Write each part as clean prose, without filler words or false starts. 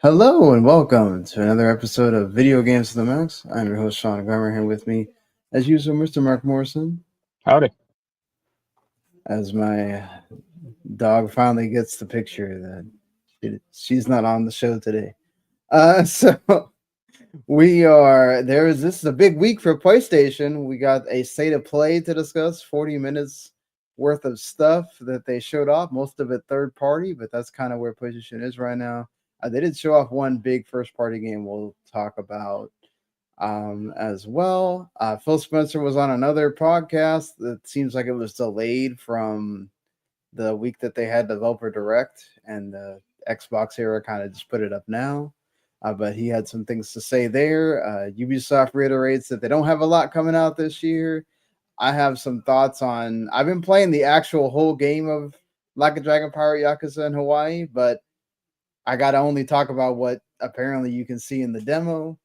Hello and welcome to another episode of Video Games to the Max. I'm your host Sean Grammer here with me, as usual, Mr. Mark Morrison. Howdy. As my dog finally gets the picture that she's not on the show today. So we are there. This is a big week for PlayStation. We got a state of play to discuss. 40 minutes worth of stuff that they showed off. Most of it third party, but that's kind of where PlayStation is right now. They did show off one big first party game we'll talk about as well. Phil Spencer was on another podcast that seems like it was delayed from the week that they had Developer Direct, and the Xbox era kind of just put it up now. But he had some things to say there. Ubisoft reiterates that they don't have a lot coming out this year. I have some thoughts on. I've been playing the actual whole game of Like a Dragon Pirate Yakuza in Hawaii, but I got to only talk about what apparently you can see in the demo.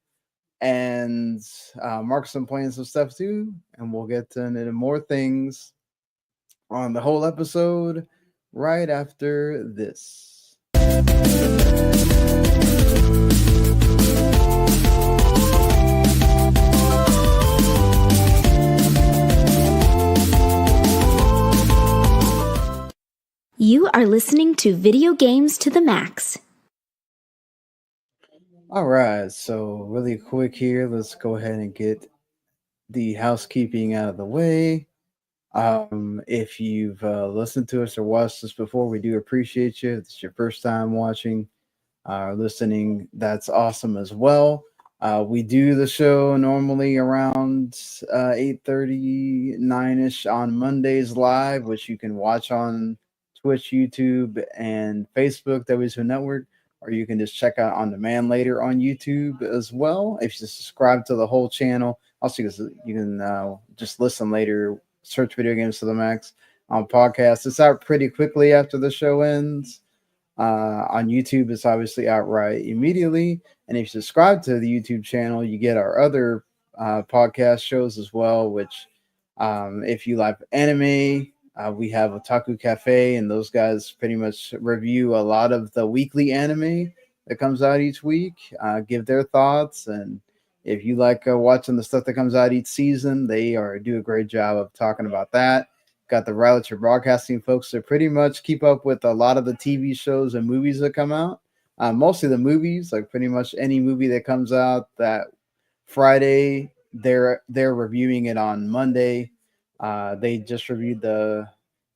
And Marc's been playing some stuff too, and we'll get into more things on the whole episode right after this. You are listening to Video Games to the Max. All right, so really quick here, let's go ahead and get the housekeeping out of the way. If you've listened to us or watched us before, we do appreciate you. If it's your first time watching or listening, that's awesome as well. We do the show normally around 8:30, 9-ish on Mondays live, which you can watch on Twitch, YouTube, and Facebook, WSO Network, or you can just check out on demand later on YouTube as well. If you subscribe to the whole channel, also you can just listen later. Search Video Games to the Max on podcast. It's out pretty quickly after the show ends. On YouTube, it's obviously out right immediately. And if you subscribe to the YouTube channel, you get our other podcast shows as well, which if you like anime, we have Otaku Cafe, and those guys pretty much review a lot of the weekly anime that comes out each week, give their thoughts. And if you like watching the stuff that comes out each season, they do a great job of talking about that. Got the Relature Broadcasting folks that pretty much keep up with a lot of the TV shows and movies that come out. Mostly the movies, like pretty much any movie that comes out that Friday, they're reviewing it on Monday. They just reviewed the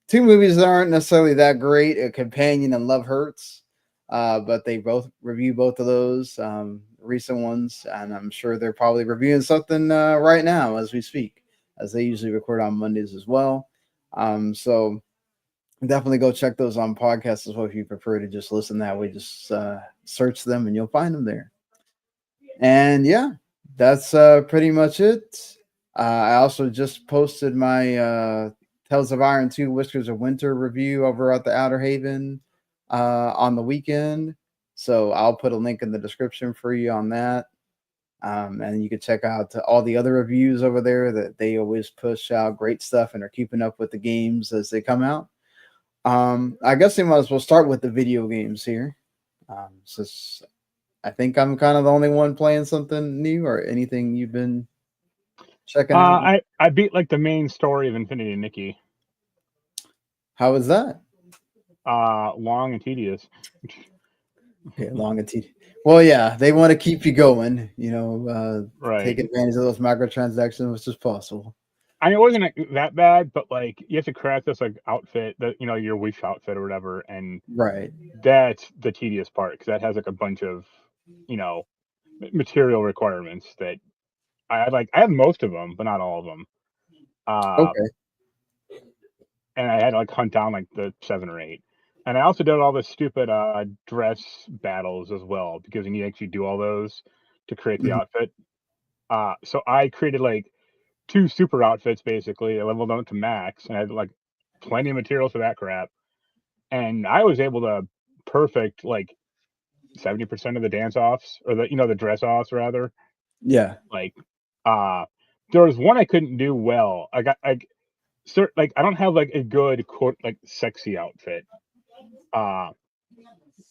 two movies that aren't necessarily that great, A Companion and Love Hurts, but they both review both of those recent ones, and I'm sure they're probably reviewing something right now as we speak, as they usually record on Mondays as well. So definitely go check those on podcasts as well if you prefer to just listen that way. Just search them and you'll find them there. And yeah, that's pretty much it. I also just posted my Tales of Iron 2 Whiskers of Winter review over at the Outer Haven on the weekend. So I'll put a link in the description for you on that. And you can check out all the other reviews over there that they always push out great stuff and are keeping up with the games as they come out. I guess we might as well start with the video games here. Since I think I'm kind of the only one playing something new or anything you've been checking out. I beat like the main story of Infinity Nikki. How was that? Long and tedious. Okay, long and tedious. Well, yeah, they want to keep you going, right. Take advantage of those microtransactions, which is possible. I mean, it wasn't that bad, but like you have to craft this like outfit, that your wish outfit or whatever, and right, that's the tedious part because that has like a bunch of material requirements that I have most of them, but not all of them. Okay. And I had to like hunt down like the 7 or 8. And I also did all the stupid dress battles as well, because you need to actually do all those to create the outfit. So I created like 2 super outfits, basically. I leveled them to max, and I had like plenty of materials for that crap. And I was able to perfect like 70% of the dance offs, or the dress offs rather. Yeah. Like, there was one I couldn't do well. I don't have like a good quote like sexy outfit.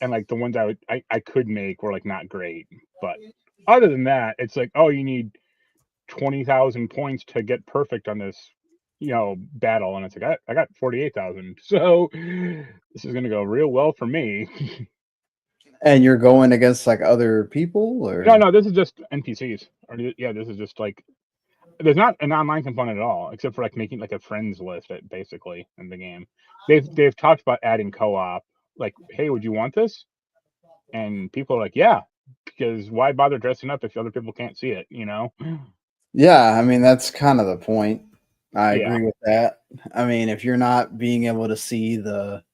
and like the ones I could make were like not great. But other than that, it's like, oh, you need 20,000 points to get perfect on this, battle, and it's like I got 48,000, so this is gonna go real well for me. And you're going against like other people, or No, this is just NPCs. Or yeah, this is just like there's not an online component at all, except for like making like a friends list, basically in the game. They've talked about adding co-op. Like, hey, would you want this? And people are like, yeah, because why bother dressing up if other people can't see it? yeah, I mean that's kind of the point. I Yeah, agree with that. I mean, if you're not being able to see the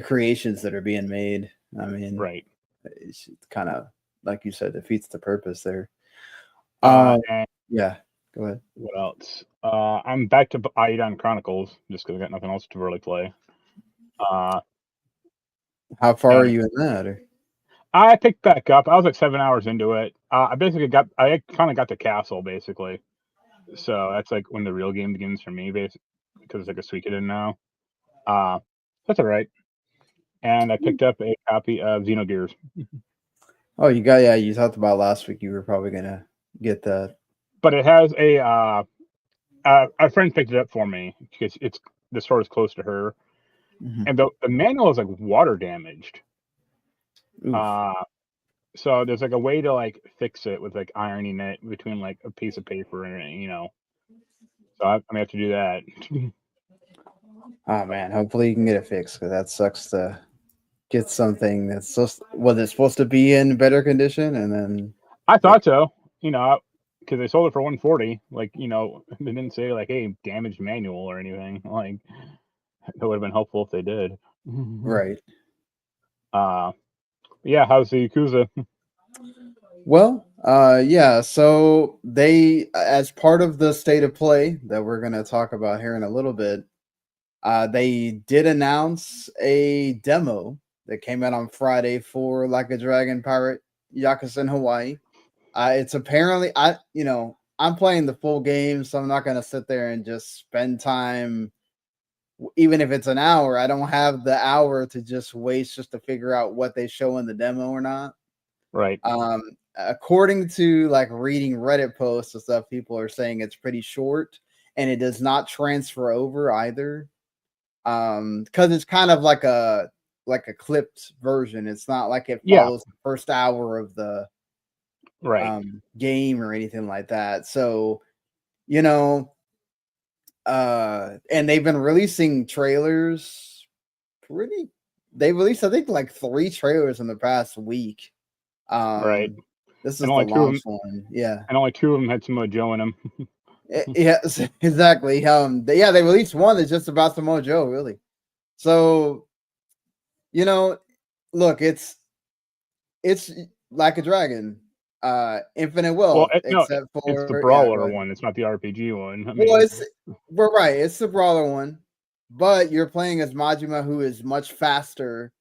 creations that are being made, I mean, right. it's kind of like you said, defeats the purpose there. And Yeah, go ahead. what else? I'm back to Iodine Chronicles just because I got nothing else to really play. How far are And you in that? Or? I picked back up. I was like 7 hours into it. I kind of got the castle basically. So that's like when the real game begins for me, basically, because it's like a Suikoden now. That's all right. And I picked up a copy of Xenogears. Oh, you talked about last week. You were probably gonna get that. But it has a friend picked it up for me because the store is close to her, and the manual is like water damaged. So there's like a way to like fix it with like ironing it between like a piece of paper and. So I may have to do that. Oh man, hopefully you can get it fixed because that sucks to get something that's supposed to be in better condition, and then I thought so, because they sold it for 140. Like, they didn't say like, "Hey, damaged manual" or anything. Like, that would have been helpful if they did. right. Yeah. How's the Yakuza? Well, yeah. So they, as part of the state of play that we're gonna talk about here in a little bit, they did announce a demo that came out on Friday for Like a Dragon Pirate Yakuza in Hawaii. It's apparently I'm playing the full game, so I'm not gonna sit there and just spend time. Even if it's an hour, I don't have the hour to just waste just to figure out what they show in the demo or not. Right. According to like reading Reddit posts and stuff, people are saying it's pretty short and it does not transfer over either. Because it's kind of like a clipped version. It's not like it follows the first hour of the game or anything like that. So, and they've been releasing trailers they released I think like 3 trailers in the past week. Right. This is the launch one. Yeah. And only 2 of them had Samoa Joe in them. Yeah, exactly. They released one that's just about Samoa Joe, really. So, look, it's Like a Dragon, Infinite Wealth, except for it's the brawler one. It's not the RPG one. We're right. It's the brawler one, but you're playing as Majima, who is much faster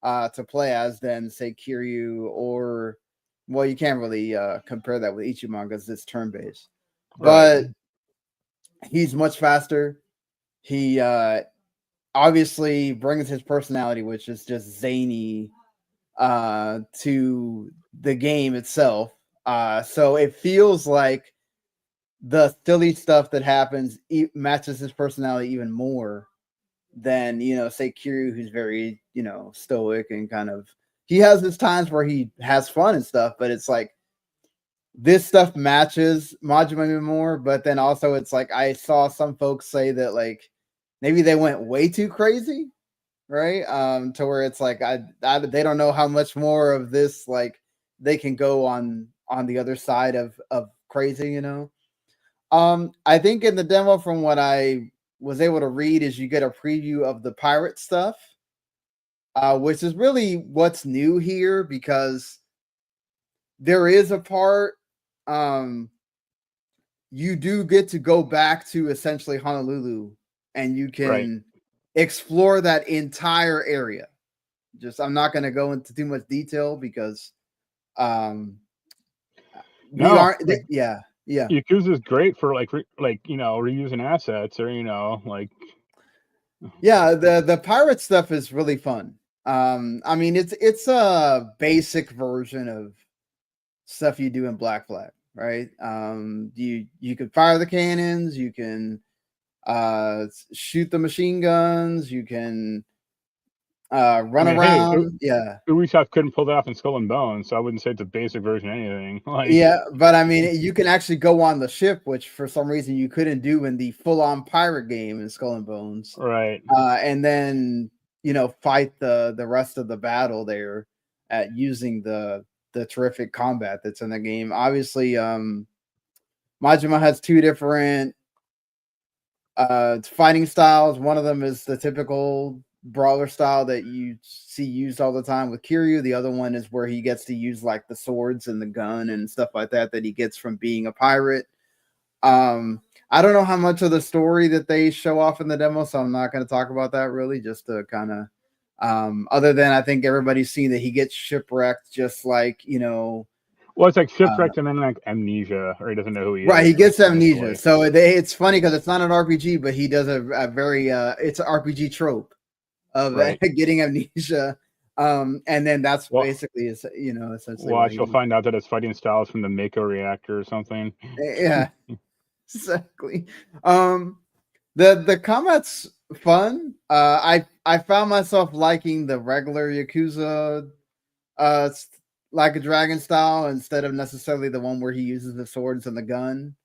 to play as than say Kiryu, or well, you can't really compare that with Ichiban because it's turn based, but he's much faster. He obviously brings his personality, which is just zany, to the game itself. So it feels like the silly stuff that happens matches his personality even more than, say Kiryu, who's very, stoic and kind of, he has his times where he has fun and stuff, but it's like this stuff matches Majima even more. But then also it's like I saw some folks say that like maybe they went way too crazy, right? To where it's like they don't know how much more of this like they can go on the other side of crazy, I think in the demo, from what I was able to read, is you get a preview of the pirate stuff, which is really what's new here, because there is a part you do get to go back to essentially Honolulu, and you can explore that entire area. I'm not going to go into too much detail because Yakuza is great for reusing assets, or like the pirate stuff is really fun. I mean, it's a basic version of stuff you do in Black Flag, right? You can fire the cannons, you can shoot the machine guns, you can run around. Yeah. Ubisoft couldn't pull that off in Skull and Bones, so I wouldn't say it's a basic version of anything. Like, Yeah, but I mean, you can actually go on the ship, which for some reason you couldn't do in the full-on pirate game in Skull and Bones. right. And then fight the rest of the battle there at using the terrific combat that's in the game. Obviously, Majima has two different fighting styles. One of them is the typical brawler style that you see used all the time with Kiryu. The other one is where he gets to use like the swords and the gun and stuff like that he gets from being a pirate. I don't know how much of the story that they show off in the demo, so I'm not going to talk about that really, just to kind of other than I think everybody's seen that he gets shipwrecked, just like well, it's like shipwrecked and then like amnesia, or he doesn't know who he is. Right, he gets amnesia. So it's funny because it's not an RPG, but he does a very it's an RPG trope of getting amnesia. And then that's basically essentially. Well, you'll find out that his fighting style is from the Mako reactor or something. Yeah, exactly. The combat's fun. I found myself liking the regular Yakuza like a dragon style instead of necessarily the one where he uses the swords and the gun.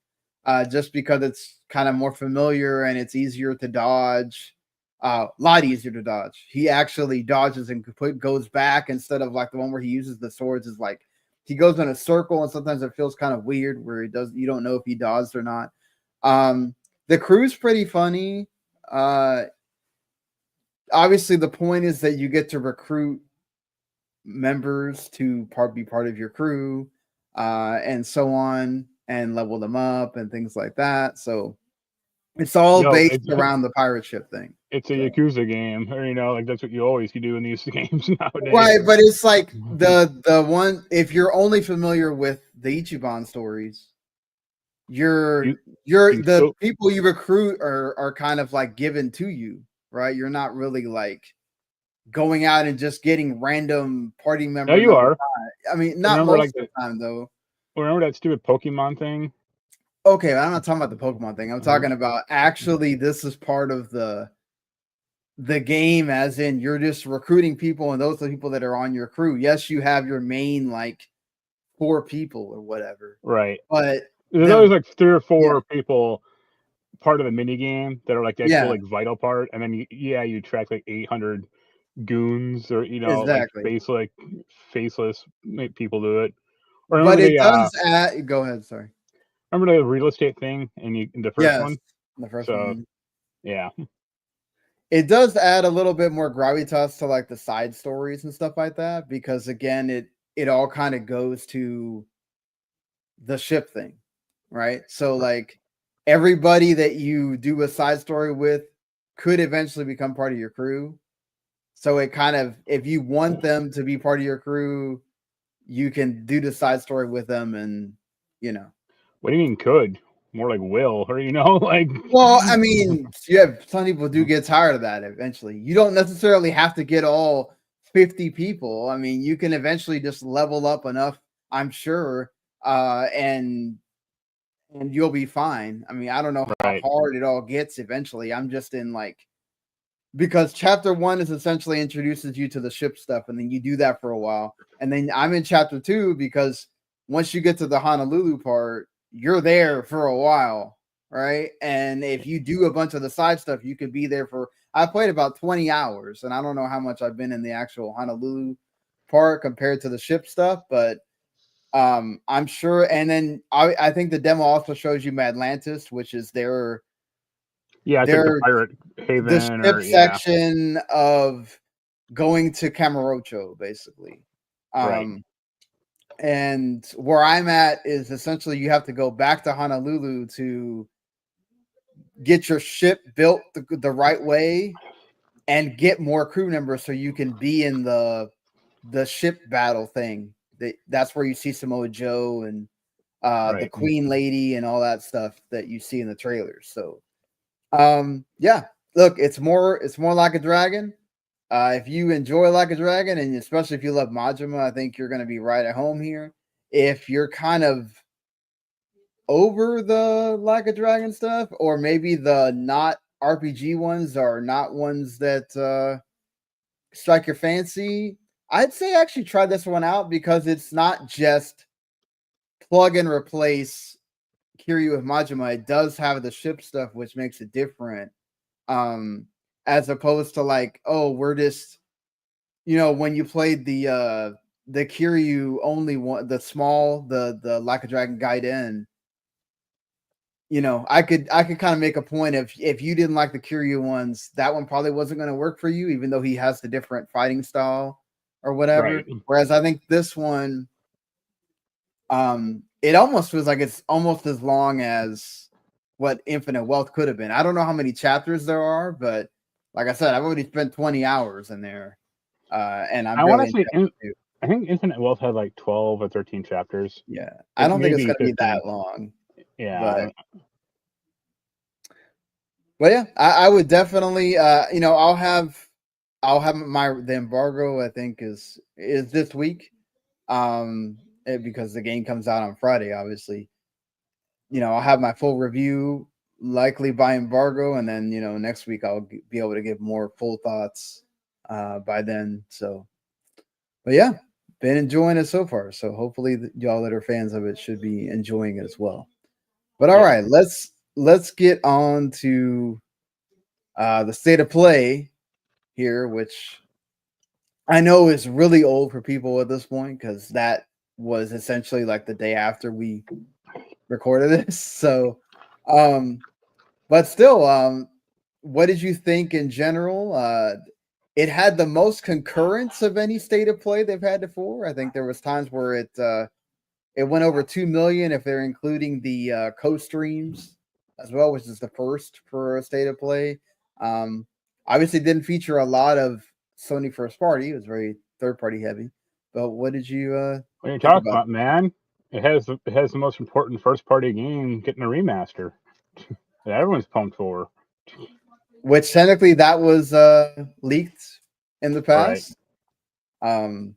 Just because it's kind of more familiar and it's easier to dodge. A lot easier to dodge. He actually dodges and goes back instead of like the one where he uses the swords. Is like he goes in a circle and sometimes it feels kind of weird where you don't know if he dodged or not. The crew's pretty funny. Obviously the point is that you get to recruit members to be part of your crew, and so on, and level them up and things like that. So it's all based around the pirate ship thing. It's a Yakuza game, or like that's what you always do in these games nowadays. Right, but it's like the one, if you're only familiar with the Ichiban stories, the people you recruit are kind of like given to you, right? You're not really like going out and just getting random party members. No, you are. I mean, not most of the time though. Remember that stupid Pokemon thing? Okay, I'm not talking about the Pokemon thing. I'm talking about actually this is part of the game, as in you're just recruiting people and those are the people that are on your crew. Yes, you have your main like 4 people or whatever. Right. But there's always like 3 or 4 people part of the mini game that are like the actual like vital part, and then you track like 800 goons or exactly. like faceless make people do it. But it does add. Go ahead. Sorry. Remember the real estate thing in the first one? The first one. Yeah. It does add a little bit more gravitas to like the side stories and stuff like that, because again, it all kind of goes to the ship thing, right? So like everybody that you do a side story with could eventually become part of your crew. So it kind of, if you want them to be part of your crew, you can do the side story with them, and What do you mean could? More like will, or like. Well, I mean, some people do get tired of that eventually. You don't necessarily have to get all 50 people. I mean, you can eventually just level up enough, I'm sure, and you'll be fine. I mean, I don't know how hard it all gets eventually. I'm just in because chapter 1 is essentially introduces you to the ship stuff, and then you do that for a while. And then I'm in chapter 2 because once you get to the Honolulu part, you're there for a while, right? And if you do a bunch of the side stuff, you could be there I played about 20 hours, and I don't know how much I've been in the actual Honolulu part compared to the ship stuff, but I'm sure. And then I think the demo also shows you Atlantis, which is their like the pirate haven, the ship section of going to Kamurocho, basically. And where I'm at is essentially you have to go back to Honolulu to get your ship built the right way and get more crew members so you can be in the ship battle thing. That's where you see Samoa Joe and the Queen Lady and all that stuff that you see in the trailers. So, look, it's more like a dragon. If you enjoy Like a Dragon, and especially if you love Majima, I think you're going to be right at home here. If you're kind of over the Like a Dragon stuff, or maybe the not RPG ones are not ones that strike your fancy, I'd say actually try this one out because it's not just plug and replace Kiryu with Majima. It does have the ship stuff, which makes it different. As opposed to like, oh, we're just, when you played the Kiryu only one, the Like a Dragon Gaiden, I could kind of make a point if you didn't like the Kiryu ones, that one probably wasn't going to work for you, even though he has the different fighting style or whatever. Right. Whereas I think this one, it almost feels like it's almost as long as what Infinite Wealth could have been. I don't know how many chapters there are, but like I said, I've already spent 20 hours in there, and I want to say, I think Infinite Wealth had like 12 or 13 chapters. Yeah, I don't think it's going to be 15. that long. Yeah, but yeah, I would definitely, I'll have the embargo. I think is this week, because the game comes out on Friday. Obviously, I'll have my full review likely by embargo, and then next week I'll be able to give more full thoughts by then. So, but yeah, been enjoying it so far. So hopefully y'all that are fans of it should be enjoying it as well. But all right, let's get on to the state of play here, which I know is really old for people at this point because that was essentially like the day after we recorded this. So, but still, what did you think in general? It had the most concurrence of any state of play they've had before. I think there was times where it went over 2 million if they're including the co-streams as well, which is the first for a state of play. Obviously didn't feature a lot of Sony first party. It was very third party heavy. But what did you what are you talking about, man? It has the most important first party game getting a remaster that everyone's pumped for. Which technically that was leaked in the past. Right.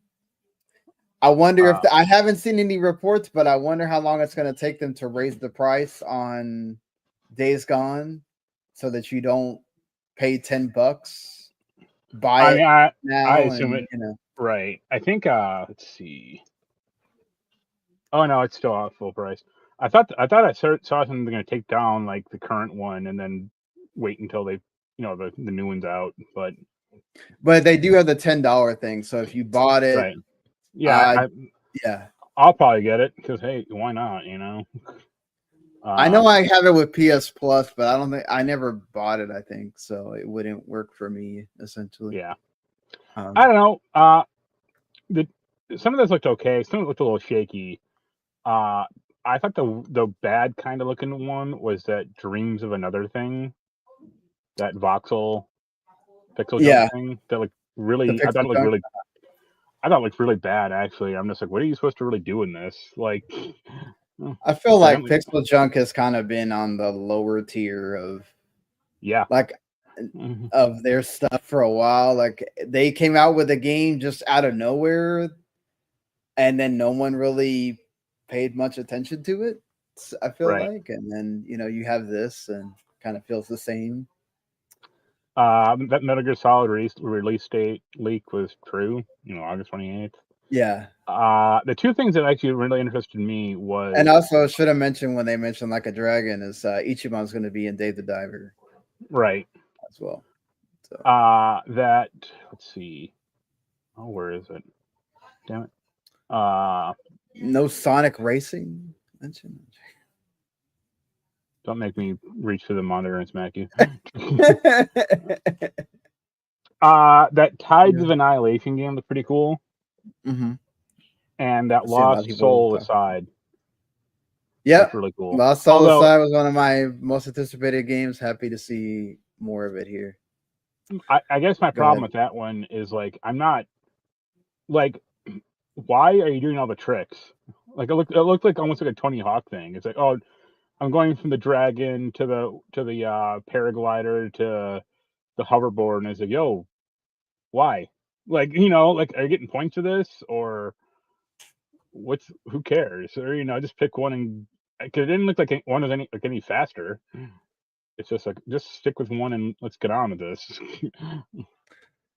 I wonder if I haven't seen any reports, but I wonder how long it's going to take them to raise the price on Days Gone so that you don't pay $10. Buy it now. I assume it. Right. I think. Let's see. Oh no, it's still at full price. I thought I saw something going to take down like the current one and then wait until they, the new one's out. But they do have the $10 thing. So if you bought it, right. Yeah. Yeah. I'll probably get it because hey, why not? I know I have it with PS Plus, but I never bought it. I think so. It wouldn't work for me essentially. Yeah. I don't know. Some of this looked okay. Some of it looked a little shaky. I thought the bad kind of looking one was that Dreams of Another Thing, that voxel pixel jump thing. That looked really. I thought it looked really bad. Actually, I'm just like, what are you supposed to really do in this? Like, I feel like pixel junk has kind of been on the lower tier of of their stuff for a while. Like they came out with a game just out of nowhere, and then no one really paid much attention to it. I feel like, and then you have this, and kind of feels the same. That Metal Gear Solid release date leak was true. August 28th. Yeah. The two things that actually really interested me was, and also should have mentioned when they mentioned Like a Dragon is Ichimon's going to be in Dave the Diver, right? As well. So. That let's see. Oh, where is it? Damn it. No Sonic Racing mentioned. Don't make me reach for the monitor and smack you. That Tides of Annihilation game looked pretty cool. Mm-hmm. And that Lost Soul Aside. Yeah, really cool. Lost Soul Aside was one of my most anticipated games. Happy to see more of it here. I guess my problem with that one is like I'm not like, why are you doing all the tricks? Like it looked like almost like a Tony Hawk thing. It's like, oh, I'm going from the dragon to the paraglider to the hoverboard, and it's like, yo, Why? Like, you know, like, are you getting points for this, or who cares? Or, you know, just pick one, and because it didn't look like one was any faster. It's just like, just stick with one and let's get on with this.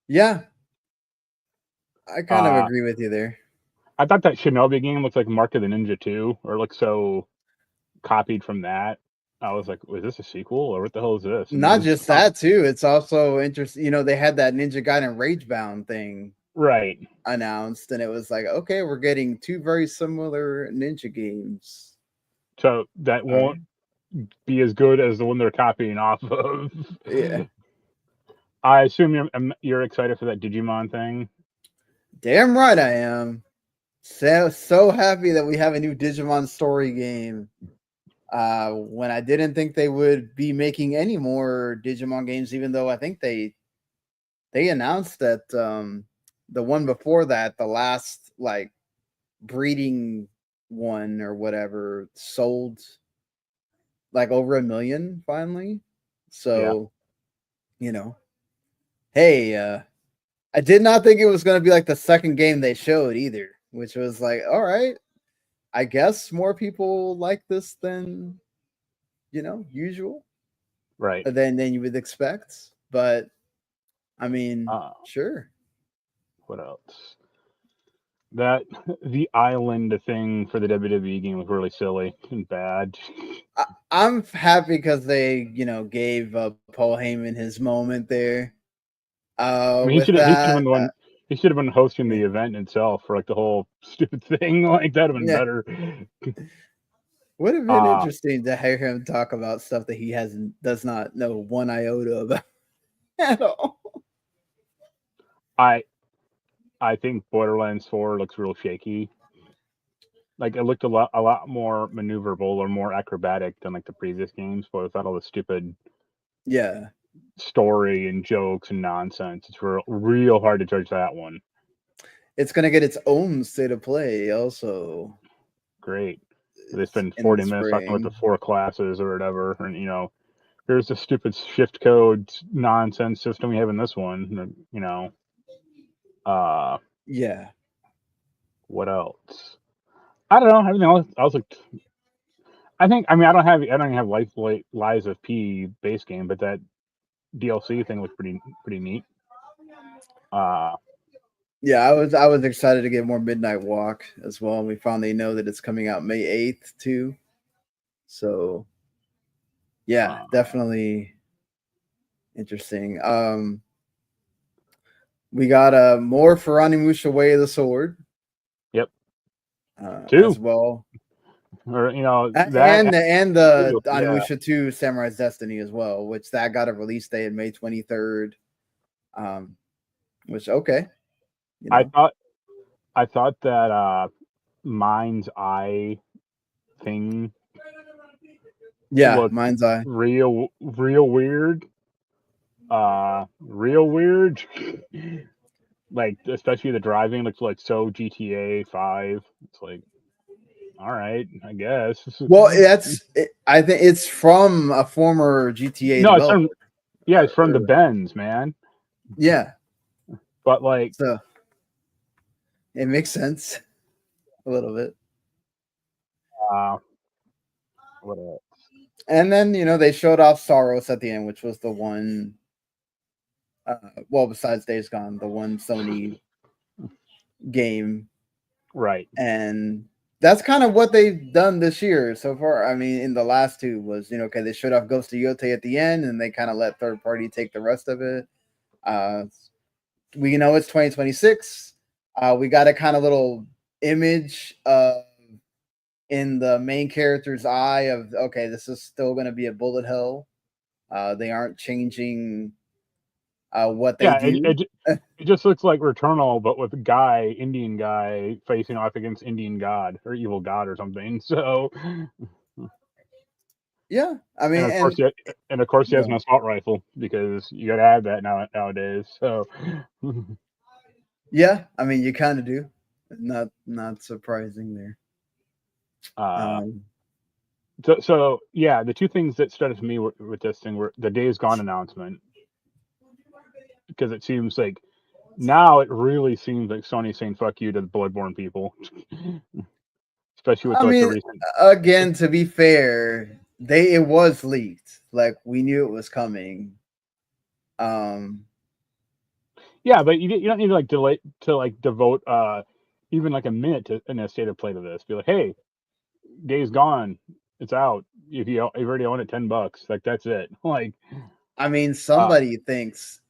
Yeah, I kind of uh agree with you there. I thought that Shinobi game looked like Mark of the Ninja 2, or looked so copied from that. I was like, was this a sequel, or what the hell is this? And Not then just that too. It's also interesting. You know, they had that Ninja Gaiden Ragebound thing right. announced, and it was like, okay, we're getting two very similar ninja games. So that won't be as good as the one they're copying off of. Yeah. I assume you're excited for that Digimon thing. Damn right I am. So happy that we have a new Digimon story game. When I didn't think they would be making any more Digimon games, even though I think they announced that the one before that, the last like breeding one or whatever, sold like over 1 million finally. So, you know, hey, I did not think it was going to be like the second game they showed either, which was like, all right, I guess more people like this than, you know, usual, Right. than you would expect. But I mean, sure. What else? That the island thing for the WWE game was really silly and bad. I'm happy because they, you know, gave Paul Heyman his moment there. I mean, With that, he should have been hosting the event itself for like the whole stupid thing. Like, that'd have been better. Would have been interesting to hear him talk about stuff that he does not know one iota about at all. I think Borderlands 4 looks real shaky. Like, it looked a lot more maneuverable or more acrobatic than like the previous games, but without all the stupid story and jokes and nonsense. It's real hard to judge that one. It's gonna get its own state of play also. Great. They spend 40 minutes talking about the 4 classes or whatever, and you know, here's the stupid shift code nonsense system we have in this one. You know, yeah. What else? I don't know. Everything else, I was like, I don't even have Lies of P base game, but that DLC thing looked pretty neat. Yeah, I was excited to get more Midnight Walk as well. And we finally know that it's coming out May 8th too. So yeah, definitely interesting. We got more for Onimusha Way of the Sword. Yep. 2 as well. Or, you know, that and the Onimusha 2 Samurai's Destiny as well, which that got a release date in May 23rd. Which okay. You know? I thought that Mind's Eye thing. Yeah, Mind's Eye. Real weird. Real weird. Like, especially the driving looks like so GTA 5. It's like, all right, I guess. Well, I think it's from a former GTA developer. It's from the Benz, man. Yeah. But like, so it makes sense a little bit. What else? And then, you know, they showed off Saros at the end, which was the one well, besides Days Gone, the one Sony game. Right. And that's kind of what they've done this year so far. I mean, in the last 2 was, you know, okay, they showed off Ghost of Yotei at the end, and they kind of let third party take the rest of it. We know it's 2026. We got a kind of little image in the main character's eye of, okay, this is still going to be a bullet hell. They aren't changing what they do. It just looks like Returnal, but with a Indian guy facing off against Indian God or evil God or something. So yeah, I mean, and of course he has an assault rifle because you got to have that nowadays. So yeah, I mean, you kind of do. Not surprising there. So yeah, the 2 things that stood out to me with this thing were the Days Gone announcement, because it seems like Now it really seems like Sony's saying "fuck you" to the Bloodborne people, especially with I like the mean, recent. again, to be fair, it was leaked. Like we knew it was coming. Yeah, but you don't need to like delay to like devote even like a minute to in a state of play to this. Be like, hey, Days Gone, it's out. If you already own it, $10, like that's it. Like, I mean, somebody thinks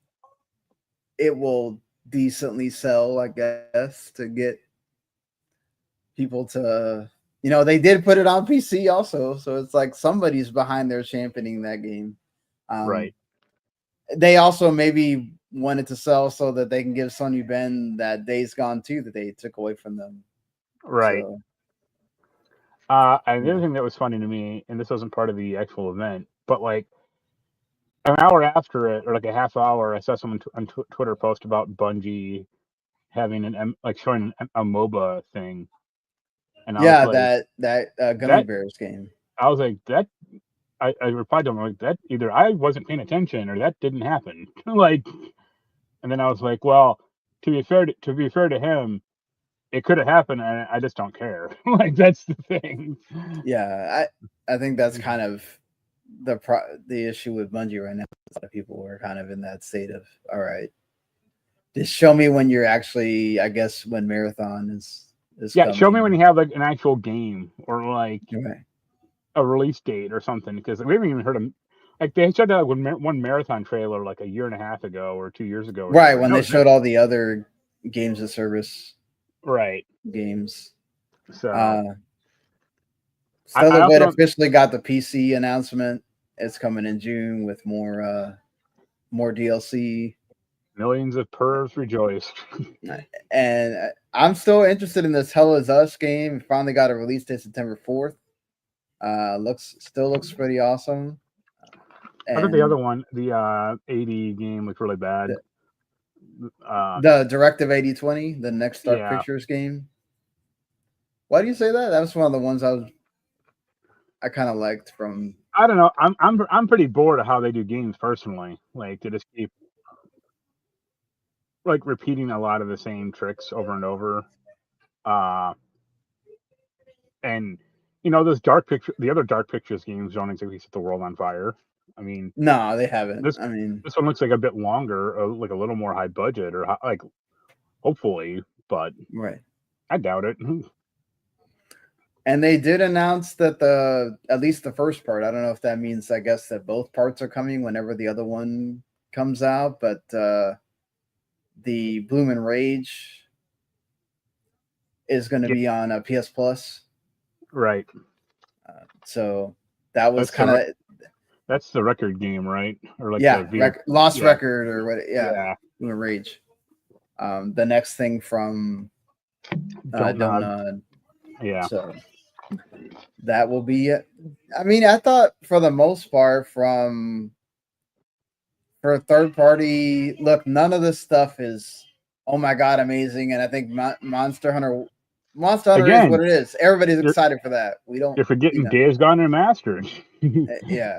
it will decently sell, I guess, to get people to, they did put it on PC also, so it's like somebody's behind there championing that game. right. They also maybe wanted to sell so that they can give Sony Ben that Days Gone 2 that they took away from them. Right. So, And the other thing that was funny to me, and this wasn't part of the actual event, but like an hour after it, or like a half hour, I saw someone on Twitter post about Bungie having like showing a MOBA thing, and I was yeah, like, that Gummy that Bears game. I was like that. I replied to him like that. Either I wasn't paying attention, or that didn't happen. Like, and then I was like, well, to be fair to him, it could have happened, and I just don't care. Like that's the thing. Yeah, I think that's kind of the issue with Bungie right now. A lot of people are kind of in that state of, all right, just show me when you're actually, I guess, when Marathon is Yeah, coming. show me when you have like an actual game or like Right. a release date or something, because we haven't even heard of. Like they showed that one marathon trailer like a year and a half ago or 2 years ago. Or Right, something. when they showed all the other games of service right games. So Stellar Blade officially got the PC announcement. It's coming in June with more DLC. Millions of pervs rejoice. And I'm still interested in this Hell Is Us game. Finally got a release date September 4th. Looks pretty awesome. I thought the other one, the 80 game, looked really bad. The Directive 8020, the Next Dark Pictures game. Why do you say that? That was one of the ones I kind of liked from. I don't know. I'm pretty bored of how they do games personally. Like to just keep like repeating a lot of the same tricks over and over. And those the other Dark Pictures games don't exactly set the world on fire. I mean, no, they haven't. This one looks like a bit longer, like a little more high budget, or like hopefully, but right. I doubt it. And they did announce that at least the first part. I don't know if that means, I guess, that both parts are coming whenever the other one comes out, but the Bloomin' Rage is going to be on PS Plus. Right. So that was kind of. That's the record game, right? Or like Lost Record or what? Yeah. Bloomin' Rage. The next thing from Don't Nod. Yeah. So that will be it. I mean, I thought for the most part for a third party, look, none of this stuff is, oh my God, amazing. And I think Monster Hunter again, is what it is. Everybody's excited for that. You're forgetting Days Gone Remastered. Yeah.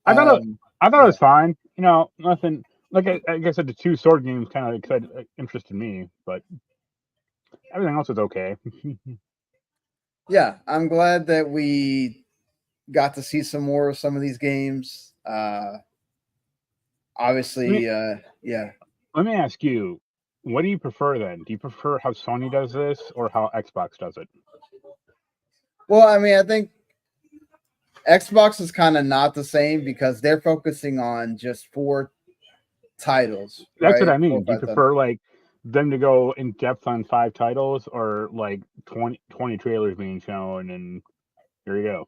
I thought it was fine. Nothing. Like I said, the two sword games kind of interested me, but everything else was okay. Yeah, I'm glad that we got to see some more of some of these games. Obviously, yeah. Let me ask you, what do you prefer then? Do you prefer how Sony does this or how Xbox does it? Well, I mean, I think Xbox is kind of not the same because they're focusing on just 4 titles. That's what I mean. Do you prefer like them to go in depth on 5 titles or like 20 trailers being shown and here you go?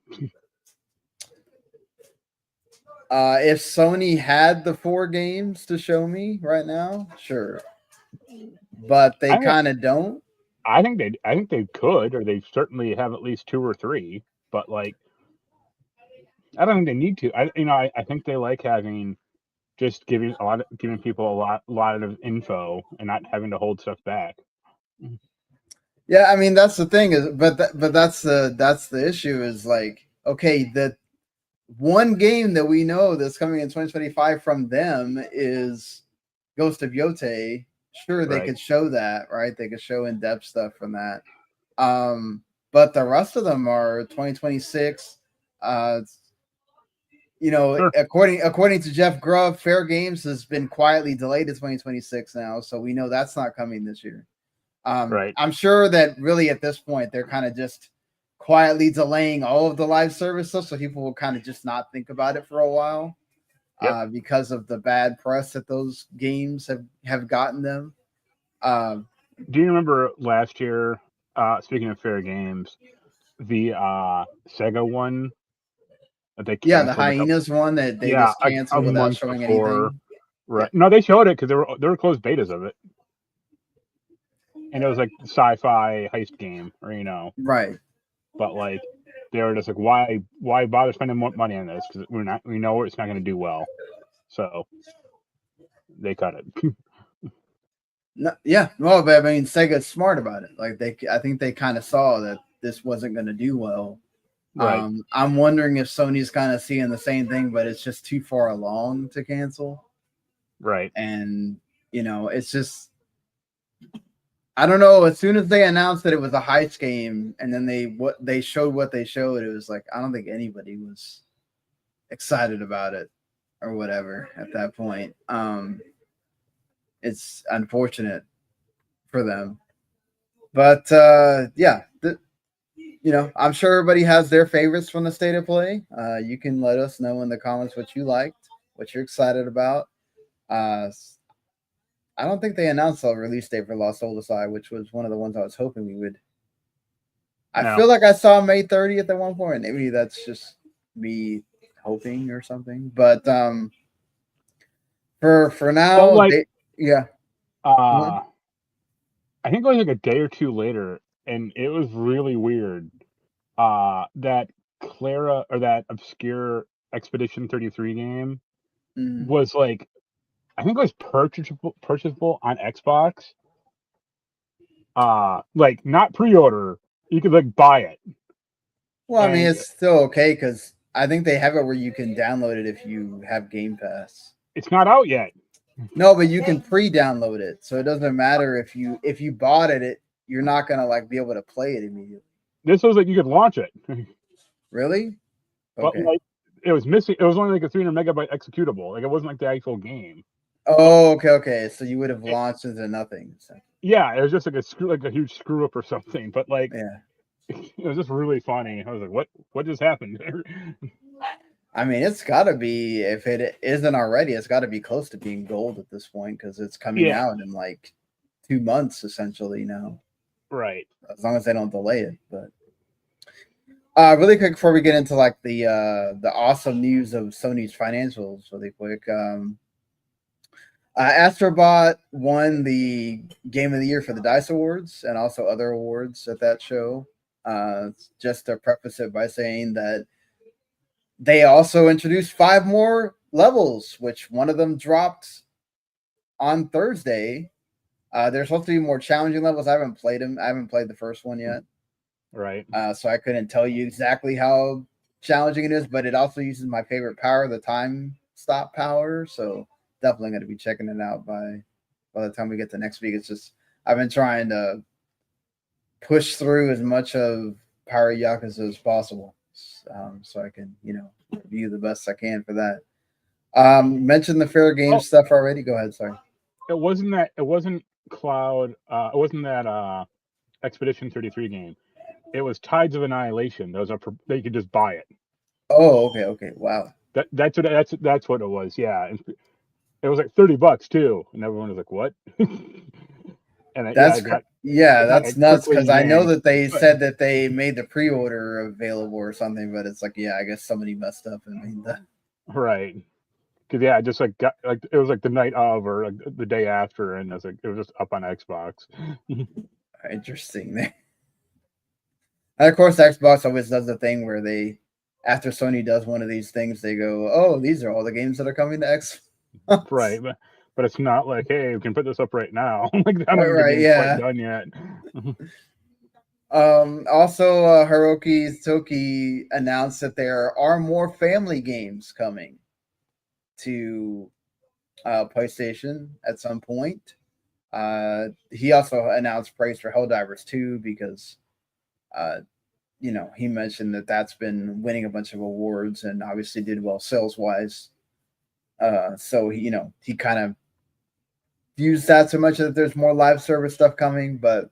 If Sony had the 4 games to show me right now, sure. But they kind of don't. I think they could, or they certainly have at least 2 or 3, but like I don't think they need to. I think they like having just giving people a lot of info and not having to hold stuff back. Yeah, I mean that's the thing is, but that's the issue is like, okay, the one game that we know that's coming in 2025 from them is Ghost of Yote, sure they Right. could show that, right? They could show in-depth stuff from that. But the rest of them are 2026. Sure. According to Jeff Grubb, FairGames has been quietly delayed to 2026 now, so we know that's not coming this year. Right. I'm sure that really at this point they're kind of just quietly delaying all of the live service stuff, so people will kind of just not think about it for a while, because of the bad press that those games have gotten them. Do you remember last year? Speaking of FairGames, the Sega one that they Yeah, the canceled. Hyenas one that they Yeah, just like a canceled without month showing before. anything. Right? No, they showed it because there were closed betas of it, and it was like sci-fi heist game, or Right. But like, they were just like, why bother spending more money on this? Because we know it's not going to do well, so they cut it. No, yeah, well, but I mean, Sega's smart about it. Like I think they kind of saw that this wasn't going to do well. Right. I'm wondering if Sony's kind of seeing the same thing, but it's just too far along to cancel. Right. And it's just, I don't know. As soon as they announced that it was a heist game, and then they showed what they showed, it was like I don't think anybody was excited about it or whatever at that point. It's unfortunate for them, but yeah, I'm sure everybody has their favorites from the state of play. You can let us know in the comments what you liked, what you're excited about. I don't think they announced a release date for Lost Odyssey, which was one of the ones I was hoping we would. I feel like I saw May 30th at one point. Maybe that's just me hoping or something. But for now, Well, like, yeah. I think it was like a day or two later, and it was really weird. That Clara, or that obscure Expedition 33 game, was like, I think it was purchasable on Xbox. Like, not pre-order. You could like buy it. Well, I mean, it's still okay because I think they have it where you can download it if you have Game Pass. It's not out yet. No, but you can pre-download it, so it doesn't matter if you bought it. You're not gonna like be able to play it immediately. This was like you could launch it. Really? Okay. But like, it was missing. It was only like a 300 megabyte executable. Like, it wasn't like the actual game. Oh, okay. So you would have launched into nothing. Yeah, it was just like a huge screw up or something. But like, yeah, it was just really funny. I was like, what just happened there? I mean, it's got to be, if it isn't already, it's got to be close to being gold at this point because it's coming out in like 2 months essentially now. Right. As long as they don't delay it. But really quick before we get into like the awesome news of Sony's financials, really quick. Astro Bot won the Game of the Year for the DICE Awards and also other awards at that show. Just to preface it by saying that they also introduced 5 more levels, which one of them dropped on Thursday. There's supposed to be more challenging levels. I haven't played them. I haven't played the first one yet. Right. So I couldn't tell you exactly how challenging it is, but it also uses my favorite power, the time stop power. So definitely going to be checking it out by the time we get to next week. It's just I've been trying to push through as much of Power Yakuza as possible, so I can review the best I can for that. Mentioned the FairGames stuff already. Go ahead. Sorry. It wasn't Cloud. It wasn't that Expedition 33 game. It was Tides of Annihilation. Those are they could just buy it. Oh, okay. Wow. That's what it was. Yeah. And it was like $30 too, and everyone was like, "What?" And that's nuts because I know that they said that they made the pre-order available or something, but it's like, I guess somebody messed up and made that. Right. Because just like it was like the night of or like the day after, and it was just up on Xbox. Interesting. And of course, Xbox always does the thing where they, after Sony does one of these things, they go, "Oh, these are all the games that are coming to Xbox." Right, but it's not like, hey, we can put this up right now. Like, I don't right, quite done yet. Also, Hiroki Toki announced that there are more family games coming to PlayStation at some point. He also announced praise for Helldivers 2 because, he mentioned that that's been winning a bunch of awards and obviously did well sales wise. So he kind of views that so much that there's more live service stuff coming, but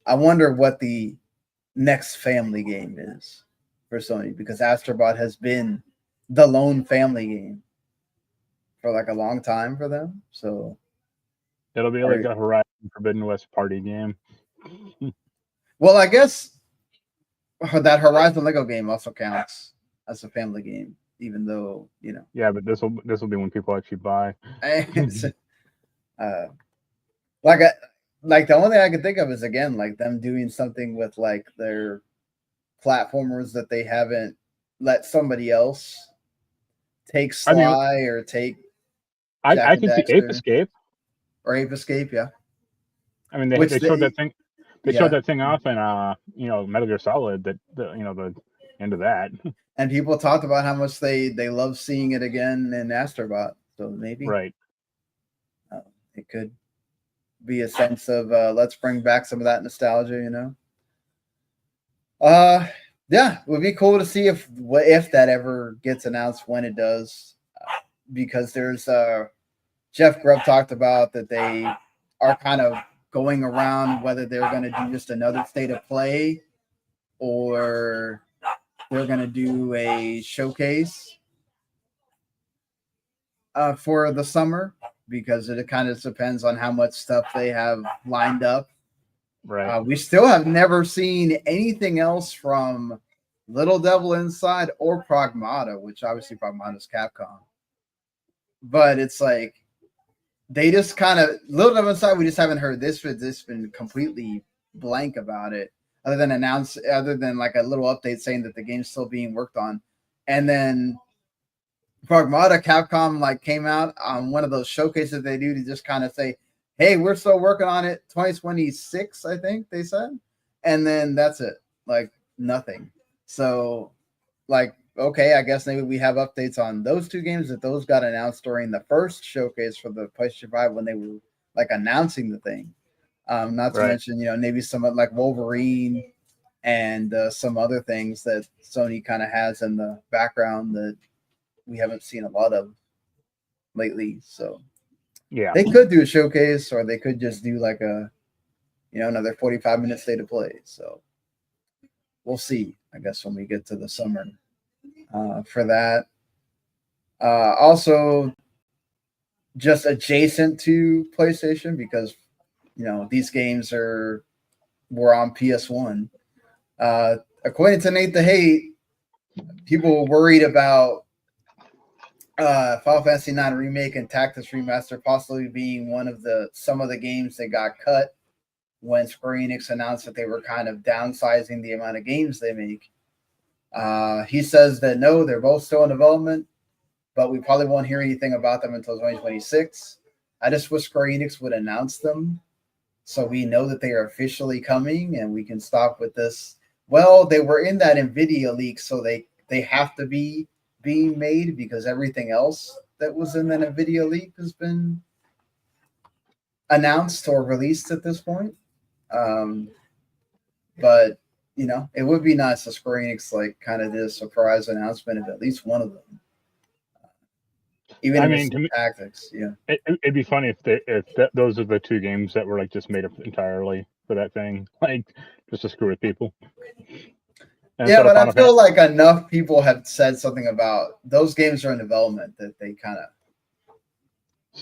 I wonder what the next family game is for Sony, because Astro Bot has been the lone family game for like a long time for them. So It'll be like a Horizon Forbidden West party game. Well, I guess that Horizon Lego game also counts as a family game, even though Yeah, but this will be when people actually buy. Like the only thing I can think of is again like them doing something with like their platformers that they haven't let somebody else take Sly or take. I can see Ape Escape or Ape Escape, yeah. I mean, they showed that thing. They showed that thing off in Metal Gear Solid. The end of that. And people talked about how much they love seeing it again in Astro Bot. So maybe it could be a sense of let's bring back some of that nostalgia. Yeah, it would be cool to see if that ever gets announced, when it does, because there's Jeff Grubb talked about that they are kind of going around whether they're going to do just another state of play or they're going to do a showcase for the summer, because it kind of depends on how much stuff they have lined up. Right. We still have never seen anything else from Little Devil Inside or Pragmata, which obviously Pragmata is Capcom. But it's like they just kind of Little Devil Inside. We just haven't heard this. This been completely blank about it, other than like a little update saying that the game's still being worked on. And then Pragmata, Capcom like came out on one of those showcases they do to just kind of say, hey, we're still working on it. 2026, I think they said. And then that's it. Like nothing. So like, okay, I guess maybe we have updates on those two games, that those got announced during the first showcase for the PlayStation 5 when they were like announcing the thing. Not to mention, maybe some like Wolverine and some other things that Sony kind of has in the background that we haven't seen a lot of lately. So yeah, they could do a showcase, or they could just do like a another 45-minute state of play. So we'll see, I guess, when we get to the summer for that. Also just adjacent to PlayStation, because these games were on PS1. According to Nate the Hate, people were worried about Final Fantasy IX Remake and Tactics Remaster possibly being some of the games that got cut when Square Enix announced that they were kind of downsizing the amount of games they make. He says that no, they're both still in development, but we probably won't hear anything about them until 2026. I just wish Square Enix would announce them so we know that they are officially coming and we can stop with this. Well, they were in that NVIDIA leak, so they have to be being made, because everything else that was in that NVIDIA leak has been announced or released at this point. But it would be nice if Square Enix like kind of did a surprise announcement of at least one of them. Even if it's Tactics, yeah. It'd be funny if those are the two games that were like just made up entirely for that thing, like just to screw with people. Yeah, but I feel like enough people have said something about those games are in development that they kind of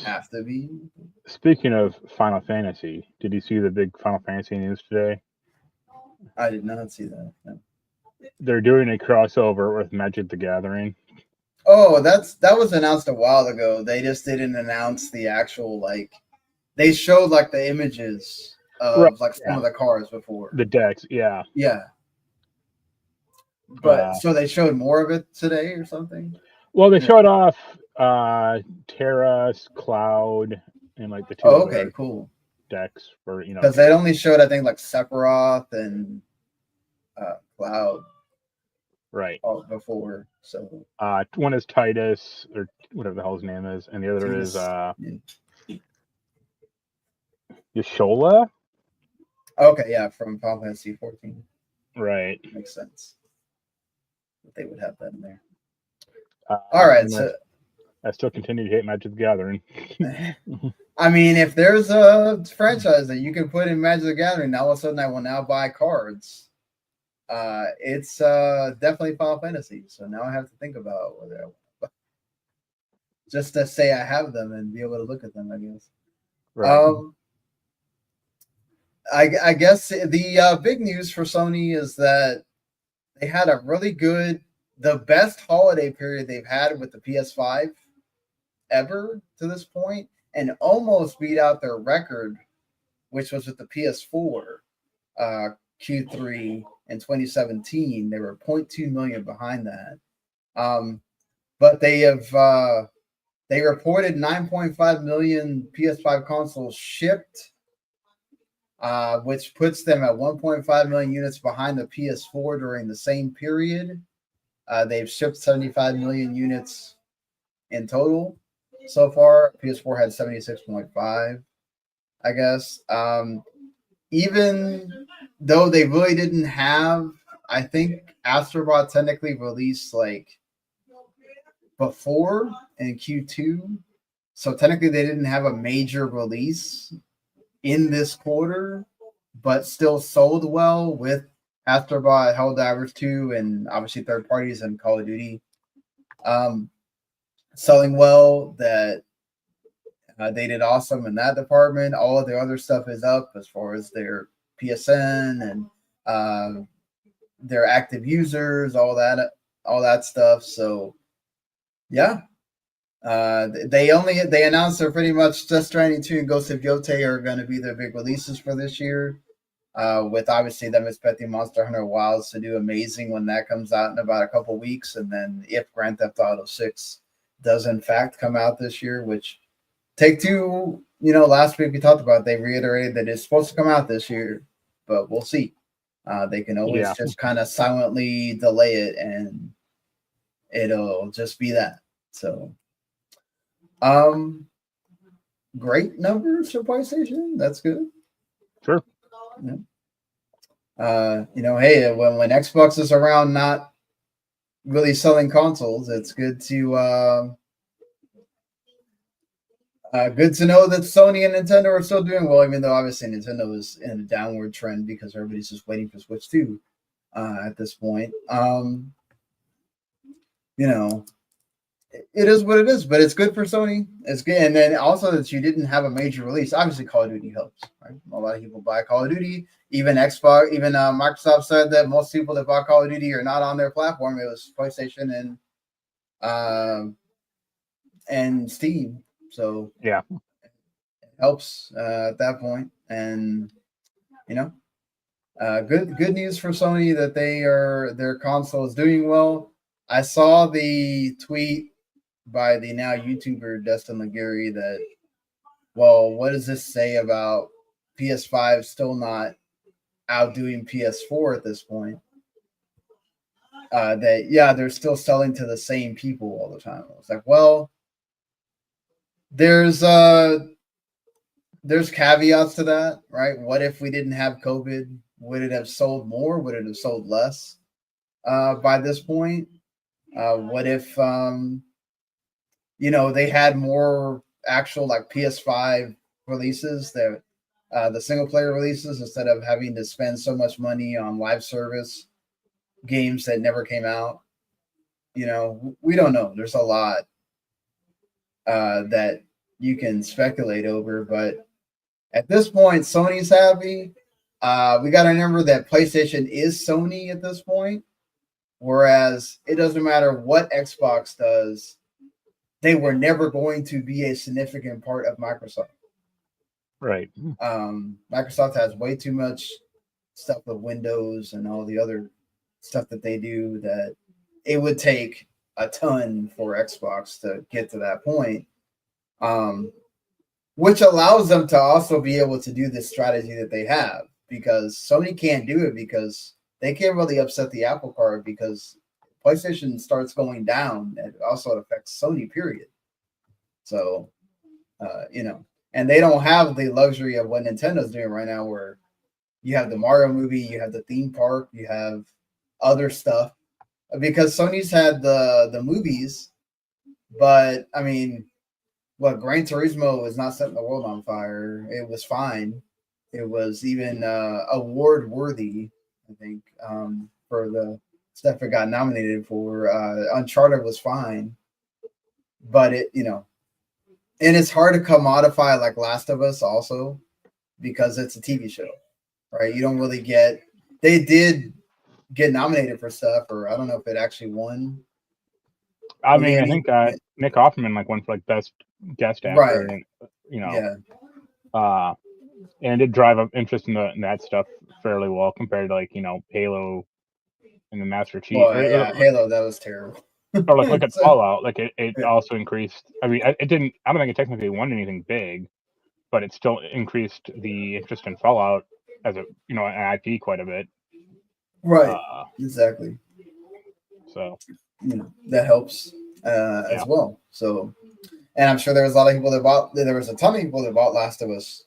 have to be. Speaking of Final Fantasy, did you see the big Final Fantasy news today? I did not see that. No. They're doing a crossover with Magic the Gathering. Oh, that was announced a while ago. They just didn't announce the actual like. They showed like the images of some of the cards before. The decks, yeah. Yeah. But so they showed more of it today or something? Well, they showed off Terra's, Cloud, and like the two other cool decks for because they only showed I think like Sephiroth and Cloud. Right. before. So One is Titus, or whatever the hell his name is, and the other is Yashola. Okay, yeah, from Final Fantasy 14. Right. Makes sense. They would have that in there. All right, so I still continue to hate Magic the Gathering. I mean, if there's a franchise that you can put in Magic the Gathering, all of a sudden I will now buy cards. It's definitely Final Fantasy. So now I have to think about whether just to say I have them and be able to look at them, I guess. Right. I guess the big news for Sony is that they had a really good, the best holiday period they've had with the PS5 ever to this point, and almost beat out their record, which was with the PS4 Q3 in 2017. They were 0.2 million behind that. But they have they reported 9.5 million PS5 consoles shipped, which puts them at 1.5 million units behind the PS4 during the same period. They've shipped 75 million units in total so far. PS4 had 76.5, I guess. Even though they really didn't have, I think Astro Bot technically released like before in Q2. So technically they didn't have a major release in this quarter, but still sold well with Astro Bot, Helldivers 2, and obviously third parties and Call of Duty selling well. That they did awesome in that department. All of their other stuff is up as far as their PSN and their active users, all that stuff. So yeah, they announced they're pretty much Death Stranding 2 and Ghost of Yotei are going to be their big releases for this year. With obviously them expecting Monster Hunter Wilds to do amazing when that comes out in about a couple weeks, and then if Grand Theft Auto 6 does in fact come out this year, which Take-Two, last week we talked about, they reiterated that it's supposed to come out this year, but we'll see. They can always just kind of silently delay it, and it'll just be that. So, great numbers for PlayStation. That's good. Sure. Hey, when Xbox is around not really selling consoles, it's good to know that Sony and Nintendo are still doing well, even though obviously Nintendo is in a downward trend because everybody's just waiting for Switch 2 at this point. It is what it is, but it's good for Sony. It's good, and then also that you didn't have a major release. Obviously, Call of Duty helps, right? A lot of people buy Call of Duty. Even Xbox, even Microsoft said that most people that bought Call of Duty are not on their platform. It was PlayStation and Steam. So yeah, it helps at that point. And good news for Sony that their console is doing well. I saw the tweet by the now YouTuber Destin Laguerre that, well, what does this say about PS5 still not outdoing PS4 at this point? They're still selling to the same people all the time. I was like, well, there's caveats to that, right? What if we didn't have COVID? Would it have sold more? Would it have sold less by this point? What if they had more actual like PS5 releases, that the single player releases, instead of having to spend so much money on live service games that never came out? We don't know. There's a lot that you can speculate over, but at this point, Sony's happy. We got to remember that PlayStation is Sony at this point, whereas it doesn't matter what Xbox does, they were never going to be a significant part of Microsoft. Right. Microsoft has way too much stuff with Windows and all the other stuff that they do that it would take a ton for Xbox to get to that point, which allows them to also be able to do this strategy that they have, because Sony can't do it because they can't really upset the Apple cart, because PlayStation starts going down, it also affects Sony, period. So, and they don't have the luxury of what Nintendo's doing right now, where you have the Mario movie, you have the theme park, you have other stuff. Because Sony's had the movies, but I mean, Gran Turismo was not setting the world on fire. It was fine. It was even award worthy, I think, for the stuff it got nominated for. Uncharted was fine, but and it's hard to commodify like Last of Us also, because it's a TV show, right? You don't really get. They did get nominated for stuff, or I don't know if it actually won. I mean, I think Nick Offerman won for best guest actor, right? And yeah. And it did drive up interest in that stuff fairly well compared to Halo and the Master Chief. Well, Halo, that was terrible. Or look at Fallout. It also increased. I mean, it didn't. I don't think it technically won anything big, but it still increased the interest in Fallout as an IP quite a bit. Right. Exactly. So that helps as well. So, and I'm sure there was a lot of people that bought. There was a ton of people that bought Last of Us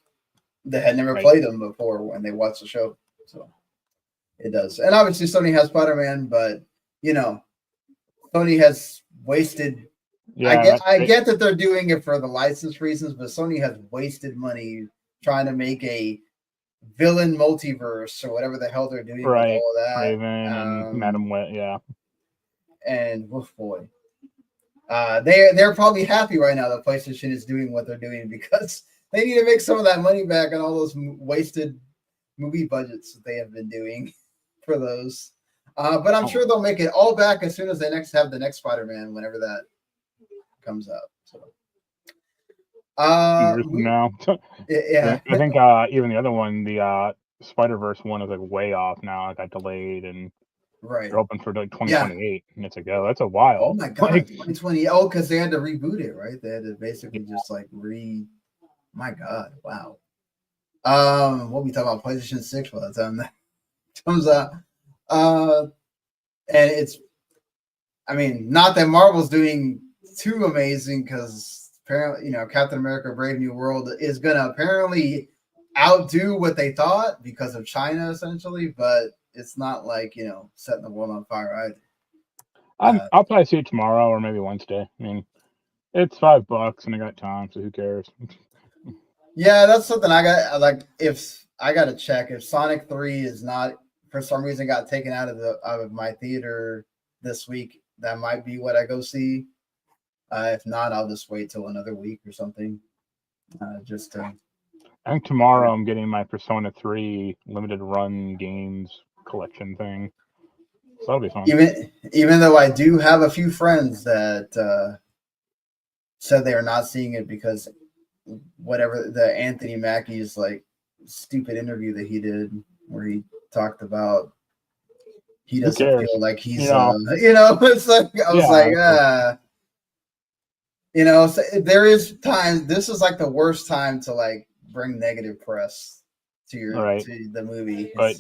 that had never played them before when they watched the show. So it does. And obviously Sony has Spider-Man, but Sony has wasted. I get that they're doing it for the license reasons, but Sony has wasted money trying to make a villain multiverse or whatever the hell they're doing with all of that. Raven and Madam Wet, and boy, they're probably happy right now that PlayStation is doing what they're doing, because they need to make some of that money back on all those wasted movie budgets that they have been doing for those. But I'm sure they'll make it all back as soon as they have the next Spider-Man, whenever that comes out. So, now, yeah, I think even the other one, the Spider-Verse one, is way off now. It got delayed, and they're hoping for 2028, and it's oh, that's a while. Oh my god, 2020! Oh, because they had to reboot it, right? They had to basically just My god, wow. What we talking about? PlayStation 6 by the time that comes out. And it's, I mean, not that Marvel's doing too amazing, because apparently, Captain America: Brave New World is gonna apparently outdo what they thought because of China, essentially, but it's not setting the world on fire either. I'll probably see it tomorrow or maybe Wednesday. I mean, it's $5 and I got time, so who cares? Yeah, that's something I got. If I got to check if Sonic 3 is not, for some reason, got taken out of my theater this week, that might be what I go see. If not, I'll just wait till another week or something. I think tomorrow I'm getting my Persona 3 limited run games collection thing. So that'll be fun. Even though I do have a few friends that said they are not seeing it because whatever the Anthony Mackie's stupid interview that he did, where he talked about he doesn't feel like he's it's I was so there is time. This is the worst time to bring negative press to to the movie. But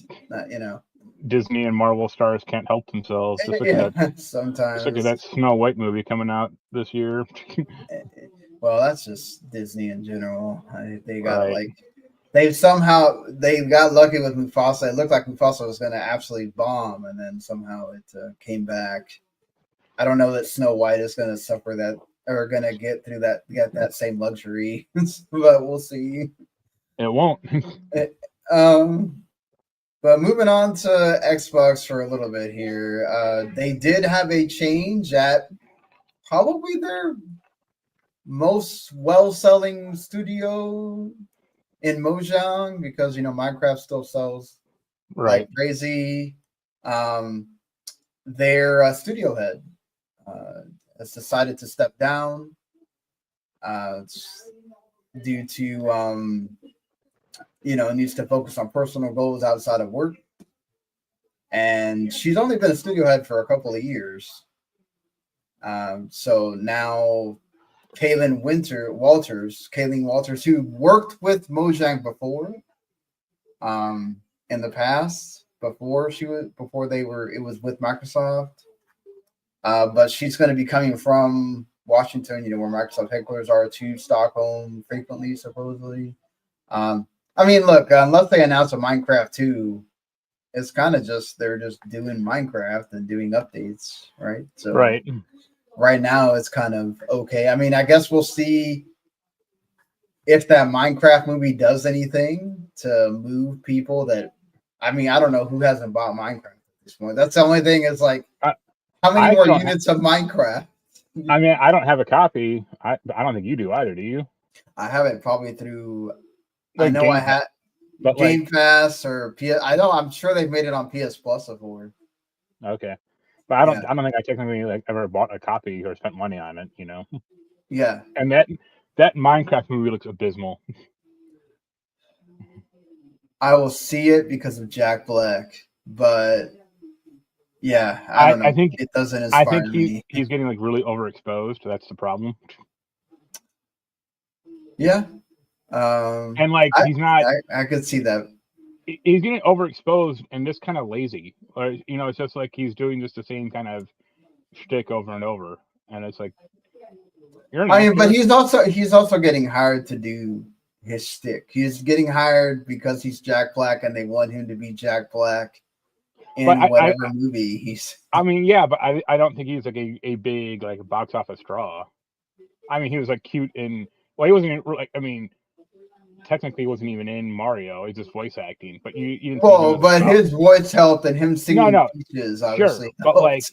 Disney and Marvel stars can't help themselves. Sometimes. Look at that Snow White movie coming out this year. Well, that's just Disney in general. They got they got lucky with Mufasa. It looked like Mufasa was going to absolutely bomb, and then somehow it came back. I don't know that Snow White is going to suffer that, or going to get that same luxury, but we'll see. It won't. But moving on to Xbox for a little bit here, they did have a change at probably their most well-selling studio in Mojang, because Minecraft still sells like crazy. Their studio head has decided to step down due to needs to focus on personal goals outside of work. And she's only been a studio head for a couple of years. So now Kayleen Walters, who worked with Mojang before, in the past, it was with Microsoft. But she's going to be coming from Washington, where Microsoft headquarters are, to Stockholm frequently, supposedly. I mean, look, unless they announce a Minecraft 2, it's kind of just they're just doing Minecraft and doing updates, right? So right now it's kind of okay. I mean, I guess we'll see if that Minecraft movie does anything to move people that, I mean, I don't know who hasn't bought Minecraft at this point. That's the only thing is like, how many more units of Minecraft? I mean, I don't have a copy. I don't think you do either, do you? I have it probably through, like I know I had Game Pass or PS. I know, I'm sure they've made it on PS Plus before. Okay. But I don't think I technically like ever bought a copy or spent money on it, Yeah. And that Minecraft movie looks abysmal. I will see it because of Jack Black, but yeah, I don't know. I think it doesn't inspire I think me. he's getting like really overexposed. That's the problem. Yeah. And like he's not. I could see that. He's getting overexposed and just kind of lazy, or it's just like he's doing just the same kind of shtick over and over, and it's like you're an actor. But he's also getting hired to do his shtick. He's getting hired because he's Jack Black, and they want him to be Jack Black in whatever movie he's. I mean, yeah, but I don't think he's like a big like box office draw. I mean, he was like cute in. Well, he wasn't like. I mean, technically, he wasn't even in Mario. He's just voice acting. But you didn't. Well, but his voice helped, and him singing Peaches obviously. Sure, but like,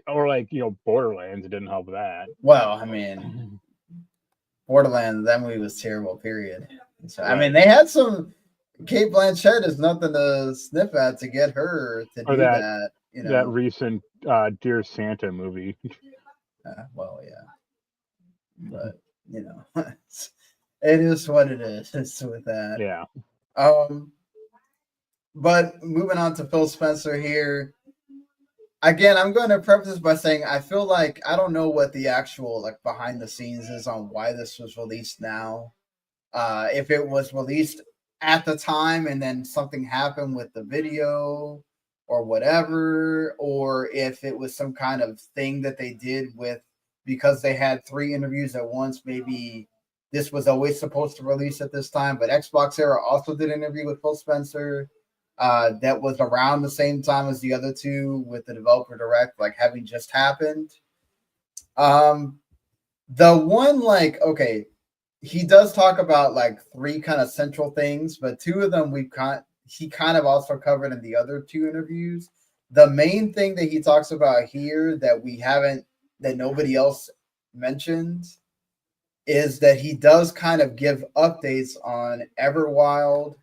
or like Borderlands, it didn't help that. Well, I mean, Borderlands, that movie was terrible. Period. So I mean, they had some. Kate Blanchett is nothing to sniff at to get her to do that. That recent Dear Santa movie. Well, yeah, but it is what it is. It's with that. Yeah. But moving on to Phil Spencer here. Again, I'm going to preface this by saying I feel like I don't know what the actual like behind the scenes is on why this was released now. If it was released at the time and then something happened with the video or whatever, or if it was some kind of thing that they did with because they had 3 interviews at once. Maybe this was always supposed to release at this time, but Xbox Era also did an interview with Phil Spencer that was around the same time as the other 2 with the developer direct, like having just happened. The one like, okay, he does talk about like 3 kind of central things, but 2 of them he kind of also covered in the other 2 interviews. The main thing that he talks about here that nobody else mentioned is that he does kind of give updates on Everwild,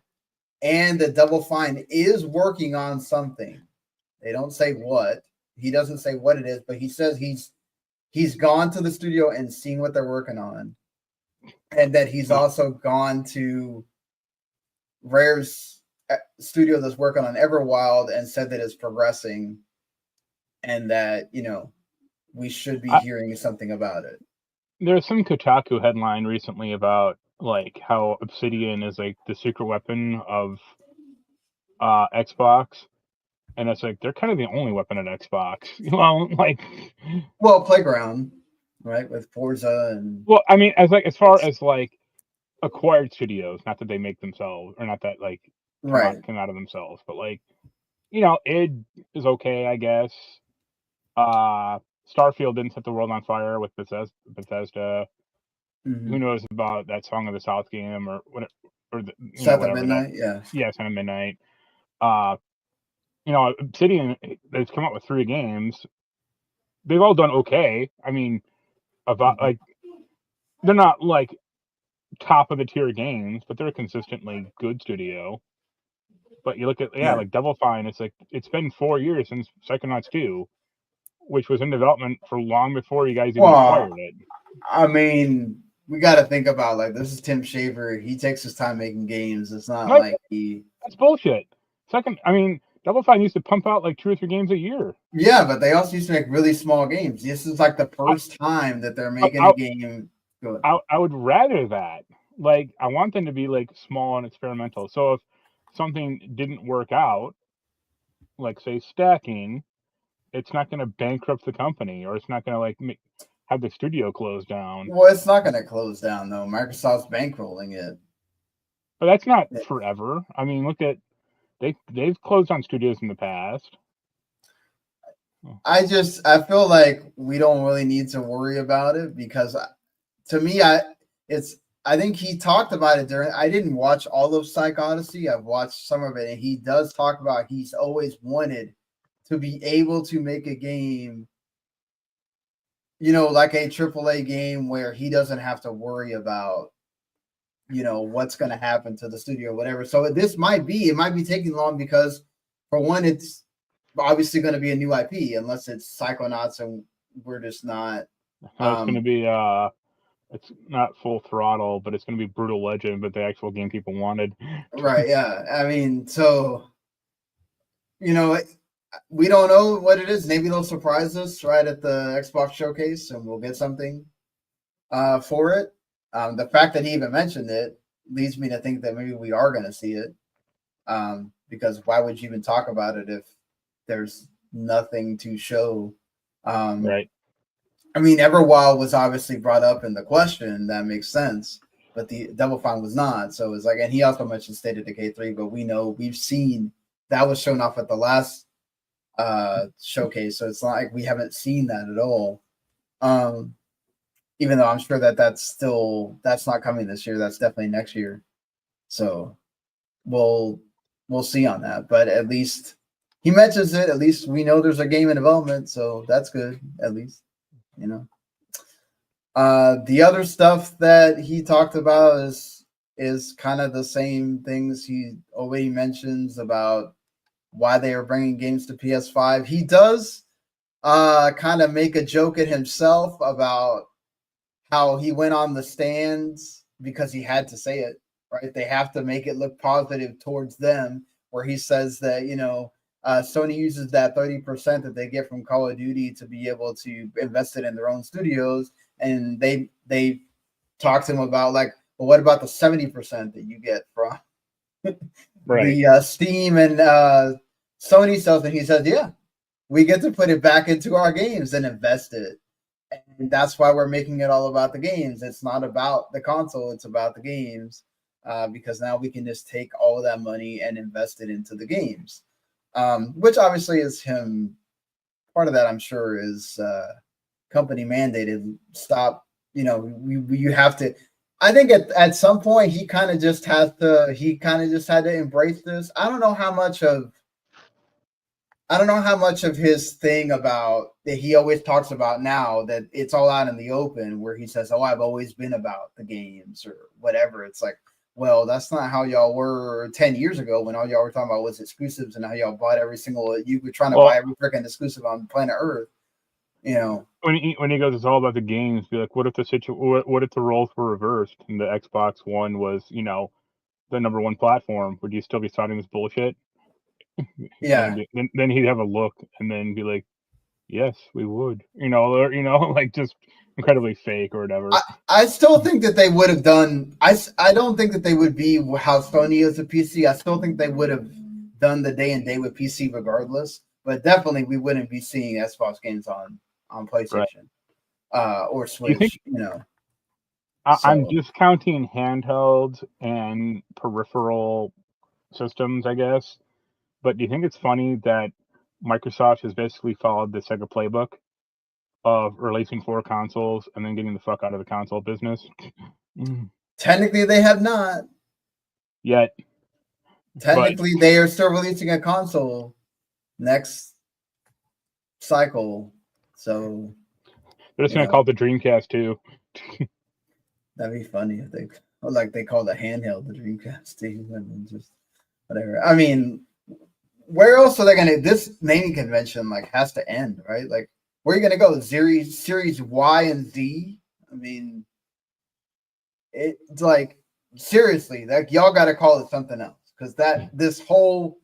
and that Double Fine is working on something. They don't say what. He doesn't say what it is, but he says he's gone to the studio and seen what they're working on. And that he's also gone to Rare's studio that's working on Everwild and said that it's progressing and that, we should be hearing something about it. There's some Kotaku headline recently about like how Obsidian is like the secret weapon of Xbox. And it's like they're kind of the only weapon at Xbox. Playground. Right, with Forza and I mean, as far as like acquired studios, not that they make themselves or not that like come out of themselves, but like id is okay, I guess. Starfield didn't set the world on fire with Bethesda. Mm-hmm. Who knows about that Song of the South game or whatever, or South of Midnight? Yeah, Sound of Midnight. Obsidian, they've come up with 3 games. They've all done okay. I mean, about like they're not like top of the tier games, but they're a consistently good studio. But you look at like Double Fine, it's like it's been 4 years since Psychonauts 2, which was in development for long before you guys even acquired it. I mean, we got to think about like this is Tim Schafer. He takes his time making games. It's not like that's bullshit. Double Fine used to pump out like 2 or 3 games a year. Yeah, but they also used to make really small games. This is like the first time that they're making a game. I would rather that. Like, I want them to be like small and experimental. So if something didn't work out, like say stacking, it's not going to bankrupt the company, or it's not going to like have the studio close down. Well, it's not going to close down though. Microsoft's bankrolling it. But that's not forever. I mean, look at they've closed on studios in the past. I feel like we don't really need to worry about it because to me, I think he talked about it during. I didn't watch all of Psych Odyssey. I've watched some of it, and he does talk about he's always wanted to be able to make a game, like a AAA game where he doesn't have to worry about, what's going to happen to the studio or whatever. So it might be taking long because, for one, it's obviously going to be a new IP unless it's Psychonauts and we're just not. It's going to be it's not Full Throttle, but it's going to be Brutal Legend, but the actual game people wanted. Right, yeah. I mean, so, we don't know what it is. Maybe they'll surprise us right at the Xbox showcase and we'll get something for it. The fact that he even mentioned it leads me to think that maybe we are going to see it. Because why would you even talk about it if there's nothing to show? Right. I mean, Everwild was obviously brought up in the question. That makes sense. But the Double Fine was not. So it's like, and he also mentioned State of Decay 3, but we've seen that was shown off at the last showcase. So it's not like we haven't seen that at all. Even though I'm sure that's not coming this year. That's definitely next year. So we'll see on that. But at least he mentions it. At least we know there's a game in development. So that's good, at least. The other stuff that he talked about is kind of the same things he already mentions about why they are bringing games to PS5. He does kind of make a joke at himself about how he went on the stands because he had to say it, right? They have to make it look positive towards them, where he says that, Sony uses that 30% that they get from Call of Duty to be able to invest it in their own studios. And they talked to him about like, well, what about the 70% that you get from the Steam and Sony stuff? And he says, yeah, we get to put it back into our games and invest it. And that's why we're making it all about the games. It's not about the console. It's about the games because now we can just take all of that money and invest it into the games. Which obviously is him. Part of that, I'm sure, is company mandated. Stop. You have to. I think at some point he kind of just has to. He kind of just had to embrace this. I don't know how much of his thing about that he always talks about now that it's all out in the open, where he says, "Oh, I've always been about the games" or whatever. It's like, well, that's not how y'all were 10 years ago when all y'all were talking about was exclusives and how y'all bought every single. You were trying to buy every freaking exclusive on planet Earth. When he goes, it's all about the games. Be like, what if the roles were reversed and the Xbox One was, the number one platform? Would you still be citing this bullshit? Yeah. Then he'd have a look and then be like, yes, we would. Like just incredibly fake or whatever. I still think that they would have done. I don't think that they would be how Sony is a PC. I still think they would have done the day and day with PC regardless. But definitely, we wouldn't be seeing Xbox games on PlayStation or Switch. I'm discounting handhelds and peripheral systems, I guess. But do you think it's funny that Microsoft has basically followed the Sega playbook of releasing 4 consoles and then getting the fuck out of the console business? Technically, they have not. Yet. Technically, they are still releasing a console next cycle. So they're just going to call it the Dreamcast too. That'd be funny if they call the handheld the Dreamcast too, and just whatever. I mean, where else are they going to? This naming convention has to end, right? Like, where are you going to go? Series Y and Z? I mean, it's like seriously, y'all got to call it something else because this whole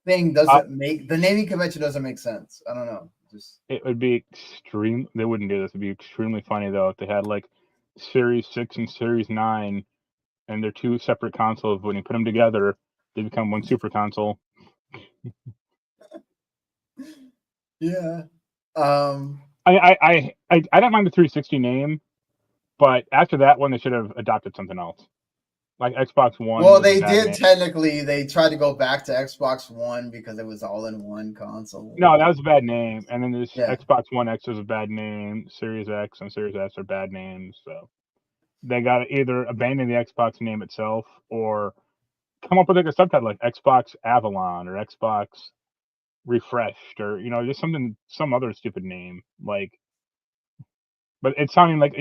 thing doesn't make the naming convention doesn't make sense. I don't know. It would be extreme. They wouldn't do this. It'd be extremely funny though if they had like Series 6 and Series 9, and they're 2 separate consoles. When you put them together, they become one super console. Yeah. I don't mind the 360 name, but after that one, they should have adopted something else. Like Xbox One Well, was a they bad did name. technically. They tried to go back to Xbox One because it was all in one console. No, that was a bad name. And then this Yeah. Xbox One X was a bad name. Series X and Series S are bad names. So they got to either abandon the Xbox name itself or come up with like a subtitle like Xbox Avalon or Xbox Refreshed or just some other stupid name like. But it's sounding like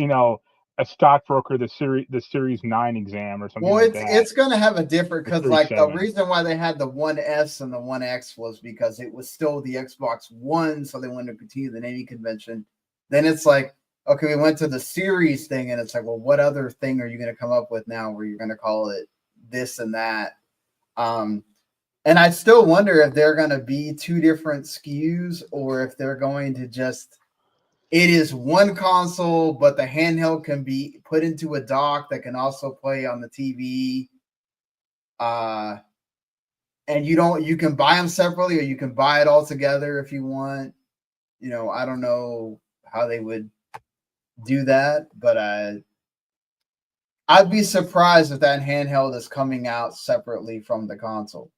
a stockbroker the Series 9 exam or something Well, like it's that. it's gonna have a different Or because Series like the 7. reason why they had the One S and the One X was because it was still the Xbox One, so they wanted to continue the naming convention. Then it's like, okay, we went to the series thing, and it's like, well, what other thing are you gonna come up with now where you're gonna call it this and that? And I still wonder if they're gonna be two different SKUs or if they're going to just it is one console, but the handheld can be put into a dock that can also play on the TV. And you can buy them separately or you can buy it all together if you want. I don't know how they would do that, but I'd be surprised if that handheld is coming out separately from the console.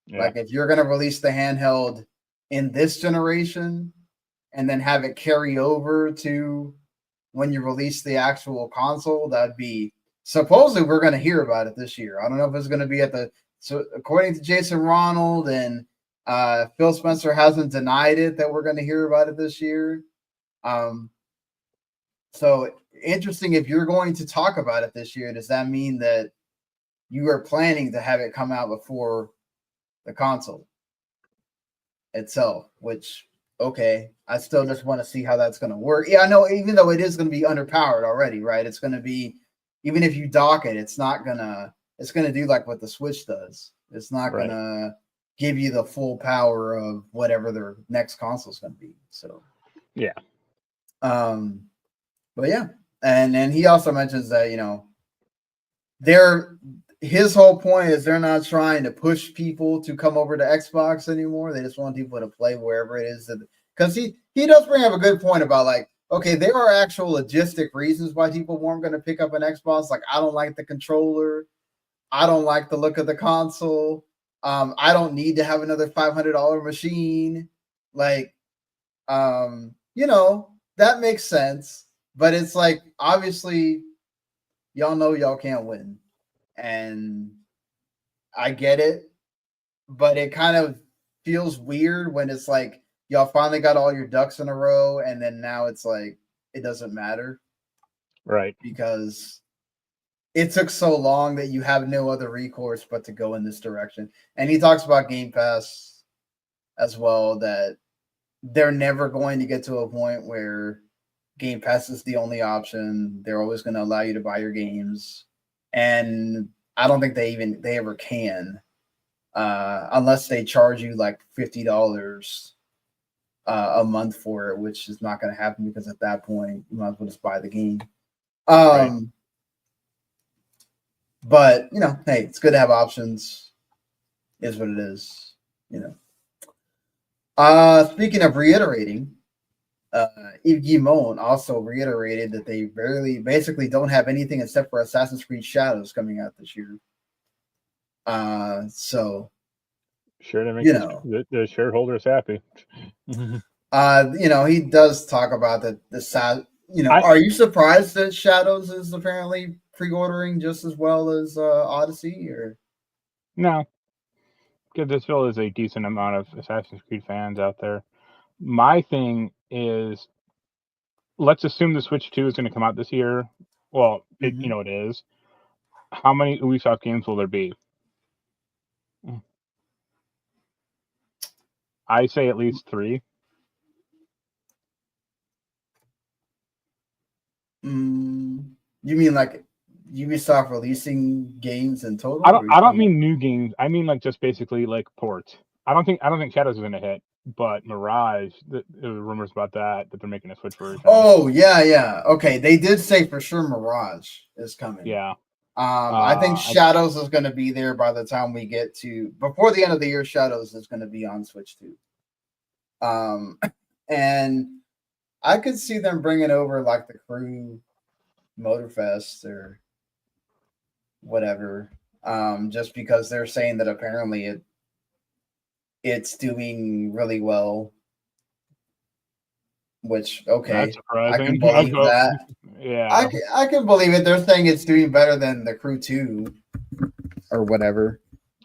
Yeah. Like if you're gonna release the handheld in this generation and then have it carry over to when you release the actual console, that'd be supposedly we're going to hear about it this year. I don't know if it's going to be so according to Jason Ronald and Phil Spencer hasn't denied it that we're going to hear about it this year. So interesting if you're going to talk about it this year, does that mean that you are planning to have it come out before the console itself, which okay, I still just want to see how that's going to work. Yeah, I know, even though it is going to be underpowered already, right? It's going to be, even if you dock it, it's going to do like what the Switch does. It's not going to give you the full power of whatever their next console is going to be. So, yeah. But yeah. And he also mentions that, his whole point is they're not trying to push people to come over to Xbox anymore. They just want people to play wherever it is. Because he does bring up a good point about like, okay, there are actual logistic reasons why people weren't going to pick up an Xbox. Like, I don't like the controller. I don't like the look of the console. I don't need to have another $500 machine. Like, that makes sense. But it's like, obviously, y'all know y'all can't win. And I get it, but it kind of feels weird when it's like y'all finally got all your ducks in a row, and then now it's like it doesn't matter, right? Because it took so long that you have no other recourse but to go in this direction. And he talks about Game Pass as well, that they're never going to get to a point where Game Pass is the only option. They're always going to allow you to buy your games, and I don't think they ever can, unless they charge you like $50 a month for it, which is not going to happen because at that point you might as well just buy the game. Right. But hey, it's good to have options. Is what it is. Speaking of reiterating, Yves Guillemot also reiterated that they basically don't have anything except for Assassin's Creed Shadows coming out this year. So sure to make the shareholders happy. He does talk about the are you surprised that Shadows is apparently pre-ordering just as well as Odyssey, or no? Because there still is a decent amount of Assassin's Creed fans out there. My thing is, let's assume the Switch 2 is going to come out this year. Well, it is. How many Ubisoft games will there be? I say at least 3. You mean like Ubisoft releasing games in total? I don't mean new games. I mean like just basically like ports. I don't think Shadows is going to hit, but Mirage, there were rumors about that they're making a Switch version. Oh yeah. Okay, they did say for sure Mirage is coming. Yeah. I think Shadows is going to be there by the time we get to before the end of the year. Shadows is going to be on Switch 2. And I could see them bringing over like the Crew Motorfest or whatever, just because they're saying that apparently it's doing really well. Which That's I can surprising. believe that. Yeah. I can believe it. They're saying it's doing better than the Crew 2 or whatever.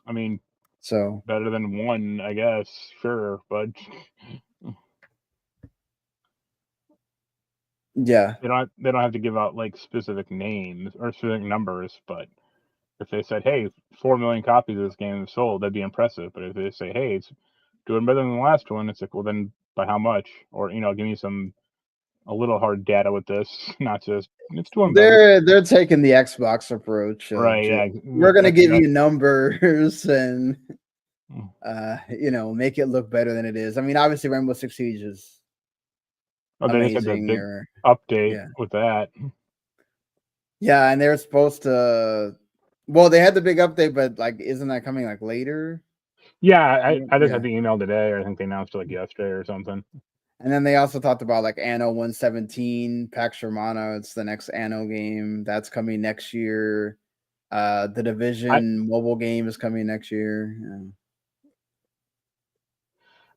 I mean, so better than 1, I guess. Sure, but yeah, they don't have to give out like specific names or specific numbers, but if they said, "Hey, 4 million copies of this game have sold," that'd be impressive. But if they say, "Hey, it's doing better than the last one," it's like, well, then by how much? Or give me a little hard data with this, not just it's doing better. they're taking the Xbox approach of Right? Yeah. we're gonna That's give you exactly. numbers and Mm. make it look better than it is. I mean, obviously Rainbow Six Siege is Oh, they just had that amazing. big Or update yeah, with that. yeah, and they're supposed to. Well, they had the big update, but like, isn't that coming like later? Yeah, I just Yeah. had the email today, or I think they announced it like yesterday or something. And then they also talked about like Anno 117, Pax Romana. It's the next Anno game that's coming next year. The Division mobile game is coming next year. Yeah.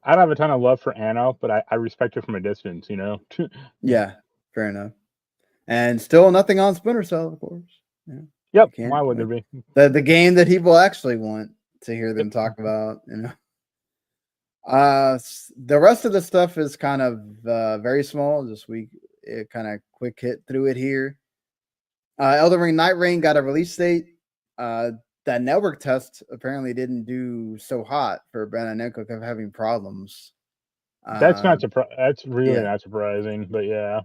I don't have a ton of love for Anno, but I respect it from a distance, Yeah, fair enough. And still nothing on Splinter Cell, of course. Yeah, Yep. you can't. Why would there be? The game that people actually want to hear them Yep. talk about, The rest of the stuff is kind of very small. Just we kind of quick hit through it here. Elden Ring Night Rain got a release date. That network test apparently didn't do so hot for Bananeko of having problems. That's not That's really Yeah. not surprising, but yeah.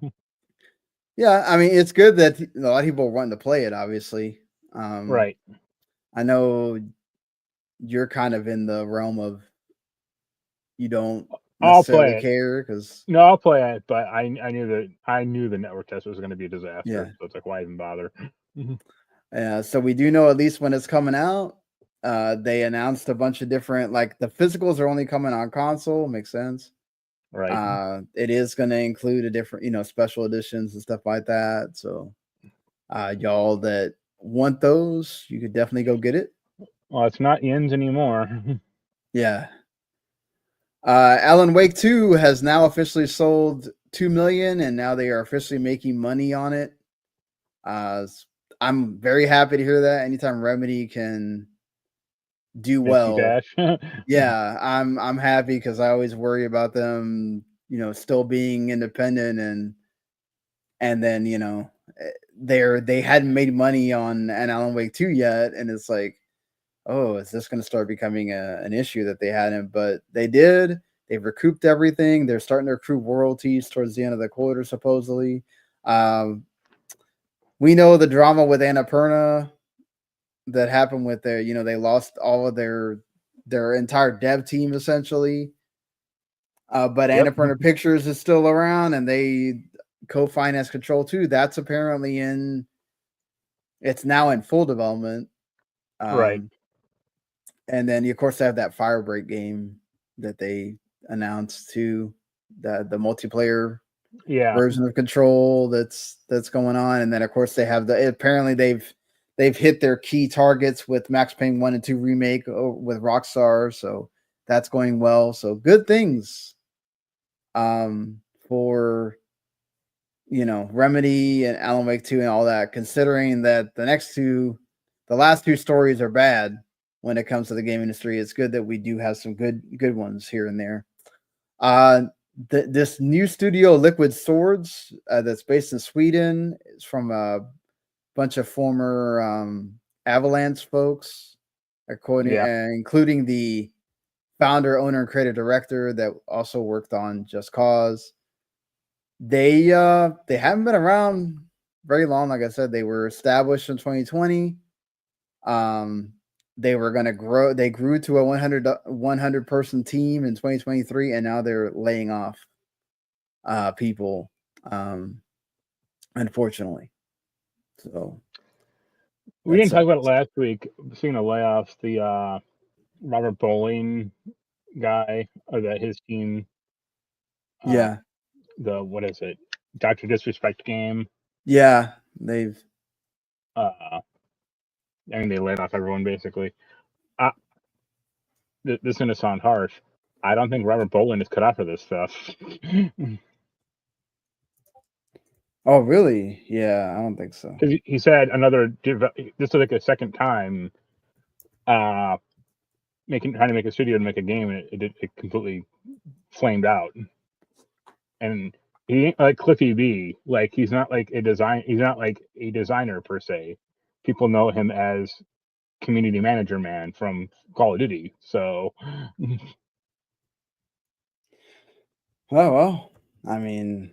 Yeah, I mean, it's good that a lot of people want to play it, obviously. Right. I know you're kind of in the realm of you don't I'll play necessarily it. care because No, I'll play it, but I knew the network test was going to be a disaster. yeah. So it's like, why even bother? So we do know at least when it's coming out. They announced a bunch of different, like the physicals are only coming on console. Makes sense. Right. It is going to include a different, special editions and stuff like that. So, y'all that want those, you could definitely go get it. Well, it's not yens anymore. Yeah. Alan Wake 2 has now officially sold 2 million, and now they are officially making money on it. I'm very happy to hear that. Anytime Remedy can do well, yeah, I'm happy because I always worry about them, still being independent and then they hadn't made money on an Alan Wake 2 yet, and it's like, oh, is this going to start becoming an issue that they hadn't? But they did. They've recouped everything. They're starting to accrue royalties towards the end of the quarter, supposedly. We know the drama with Annapurna that happened with they lost all of their entire dev team essentially. But Yep. Annapurna Pictures is still around, and they co-finance Control 2. That's apparently it's now in full development. Right. And then, of course, they have that Firebreak game that they announced too, the multiplayer version of Control that's going on. And then, of course, they have apparently they've hit their key targets with Max Payne 1 and 2 remake with Rockstar, so that's going well. So good things for Remedy and Alan Wake 2 and all that, considering that the last two stories are bad when it comes to the game industry. It's good that we do have some good ones here and there. This new studio, Liquid Swords, that's based in Sweden, is from a bunch of former Avalanche folks, including the founder, owner, and creative director that also worked on Just Cause. They haven't been around very long. Like I said, they were established in 2020. They were going to grow. They grew to a 100 person team in 2023, and now they're laying off people, unfortunately. So we didn't talk about it last week. Seeing the layoffs, the Robert Bowling guy, or that his team Yeah. What is it? Dr. Disrespect game. Yeah. They've. I mean, they laid off everyone basically. This is gonna sound harsh. I don't think Robert Boland is cut out for this stuff. Oh, really? Yeah, I don't think so. Because he said this is like a second time, trying to make a studio to make a game, and it completely flamed out. And he ain't like Cliffy B. Like he's not like a designer per se. People know him as community manager man from Call of Duty. So Oh well. I mean,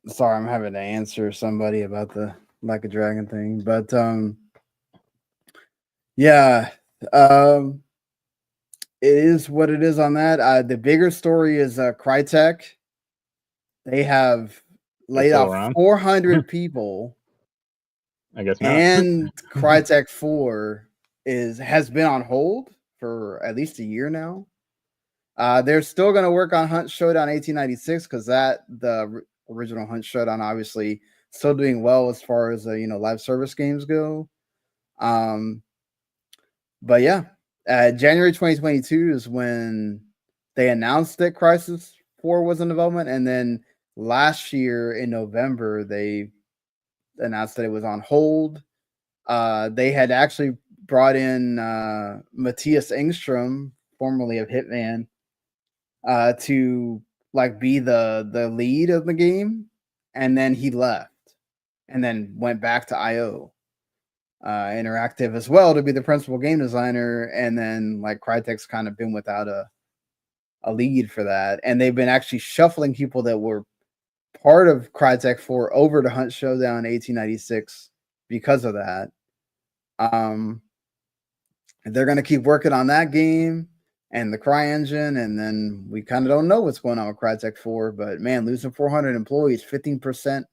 sorry, I'm having to answer somebody about the Like a Dragon thing, but yeah, it is what it is on that. The bigger story is Crytek. They have laid still off around? 400 people, I guess not. and Crytek 4 has been on hold for at least a year now. They're still going to work on Hunt Showdown 1896 because the original Hunt Showdown obviously still doing well as far as live service games go. But yeah, January 2022 is when they announced that Crisis 4 was in development, and then last year in November they announced that it was on hold. They had actually brought in Matthias Engstrom, formerly of Hitman, to like be the lead of the game, and then he left and then went back to IO Interactive as well to be the principal game designer, and then like Crytek's kind of been without a lead for that, and they've been actually shuffling people that were part of Crytek 4 over to Hunt Showdown 1896 because of that. They're going to keep working on that game and the CryEngine, and then we kind of don't know what's going on with Crytek 4, but man, losing 400 employees, 15%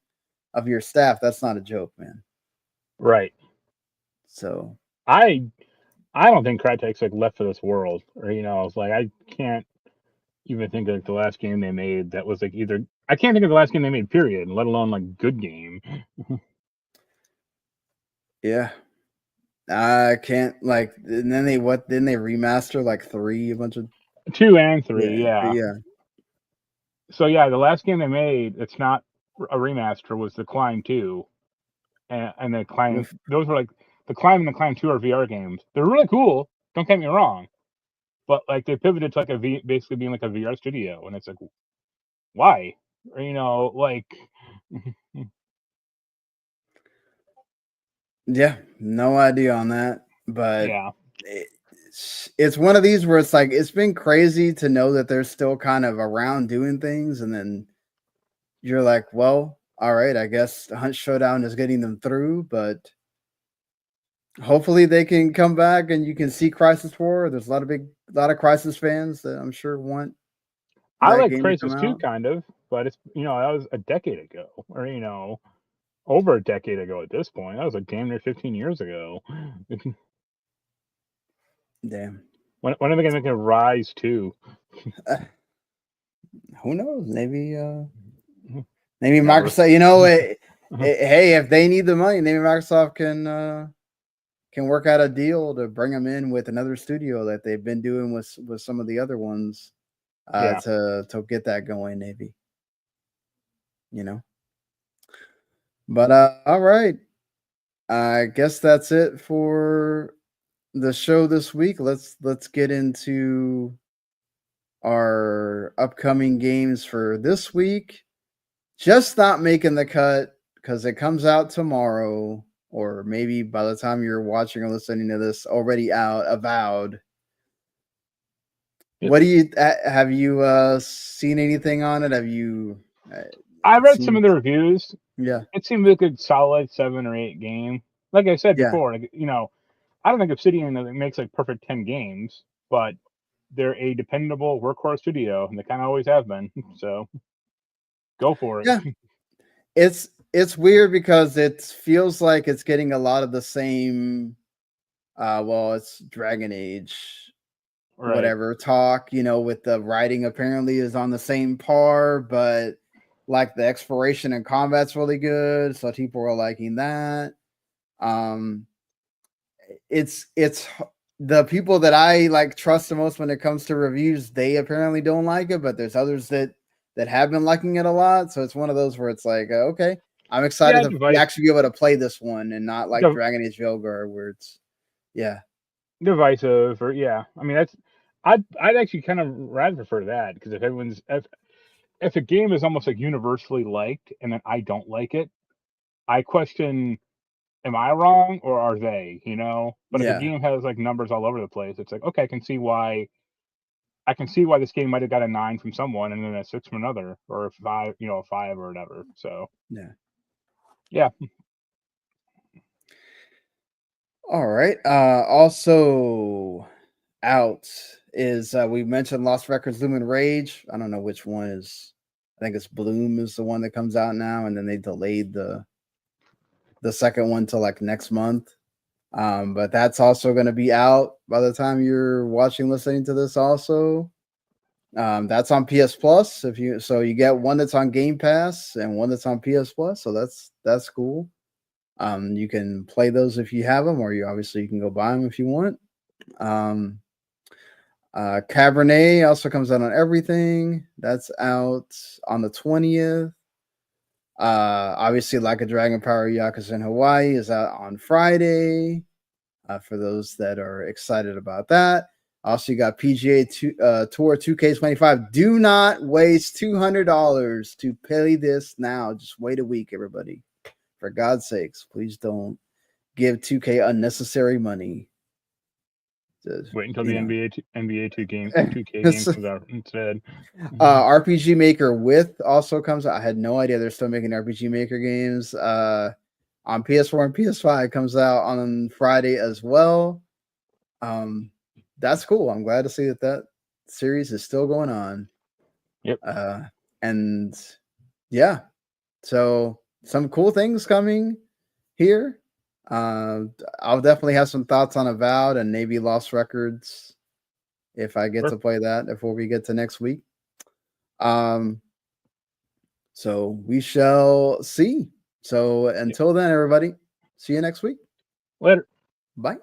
of your staff, that's not a joke, man. Right. So I don't think Crytek's like left for this world, or I was like, I can't even think of like the last game they made that was like I can't think of the last game they made, period, let alone like good game. yeah, I can't like. And then they remaster like 3, a bunch of 2 and 3, yeah. So yeah, the last game they made, it's not a remaster, was the Climb 2, and the Climb. Those were like the Climb and the Climb 2 are VR games. They're really cool. Don't get me wrong, but like they pivoted to like basically being like a VR studio, and it's like, why? Or, like. Yeah, no idea on that, but Yeah, it's one of these where it's like it's been crazy to know that they're still kind of around doing things, and then you're like, well, all right, I guess the Hunt Showdown is getting them through, but hopefully they can come back and you can see Crisis 4. There's a lot of Crisis fans that I'm sure want I that like game to Crisis come 2 out. kind of, but it's that was a decade ago, or over a decade ago at this point. That was like damn near 15 years ago. Damn. When are they gonna make a Rise 2? Who knows? Maybe Never. Microsoft, hey, if they need the money, maybe Microsoft can work out a deal to bring them in with another studio that they've been doing with some of the other ones to get that going, maybe. But all right. I guess that's it for the show this week. Let's get into our upcoming games for this week. Just not making the cut because it comes out tomorrow, or maybe by the time you're watching or listening to this, already out. Avowed. What do you have you seen anything on it? Have you? I read some of the reviews. Yeah, it seemed like a solid 7 or 8 game. Like I said before, like, I don't think Obsidian makes like perfect 10 games, but they're a dependable workhorse studio, and they kind of always have been. So go for it. Yeah, it's weird because it feels like it's getting a lot of the same. Well, it's Dragon Age whatever talk, with the writing apparently is on the same par, but like the exploration and combat's really good, so people are liking that. It's the people that I like trust the most when it comes to reviews, they apparently don't like it, but there's others that have been liking it a lot. So it's one of those where it's like, okay, I'm excited to actually be able to play this one and not like Dragon Age Velgar, where it's divisive, or I mean I'd actually kind of rather prefer that, because if a game is almost like universally liked and then I don't like it, I question, am I wrong or are they? But if a game has like numbers all over the place, it's like, okay, I can see why this game might have got a 9 from someone and then a 6 from another, or a 5, a 5 or whatever. So yeah. All right. Also out is we mentioned Lost Records Lumen Rage. I don't know which one is. I think it's Bloom is the one that comes out now, and then they delayed the second one till like next month. But that's also going to be out by the time you're listening to this. Also, that's on PS Plus. You get one that's on Game Pass and one that's on PS Plus. So that's cool. You can play those if you have them, or you can go buy them if you want. Cabernet also comes out on everything. That's out on the 20th. Obviously, Like a Dragon Power Yakuza in Hawaii is out on Friday. For those that are excited about that. Also, you got PGA Tour 2K25. Do not waste $200 to play this now. Just wait a week, everybody. For God's sakes, please don't give 2K unnecessary money. Wait until the NBA 2K game comes out instead. RPG Maker with also comes out. I had no idea they're still making RPG Maker games. On PS4 and PS5 comes out on Friday as well. That's cool. I'm glad to see that series is still going on. Yep. And yeah, so some cool things coming here. I'll definitely have some thoughts on Avowed and maybe Lost Records if I get to play that before we get to next week. So we shall see. So until then, everybody, see you next week. Later. Bye.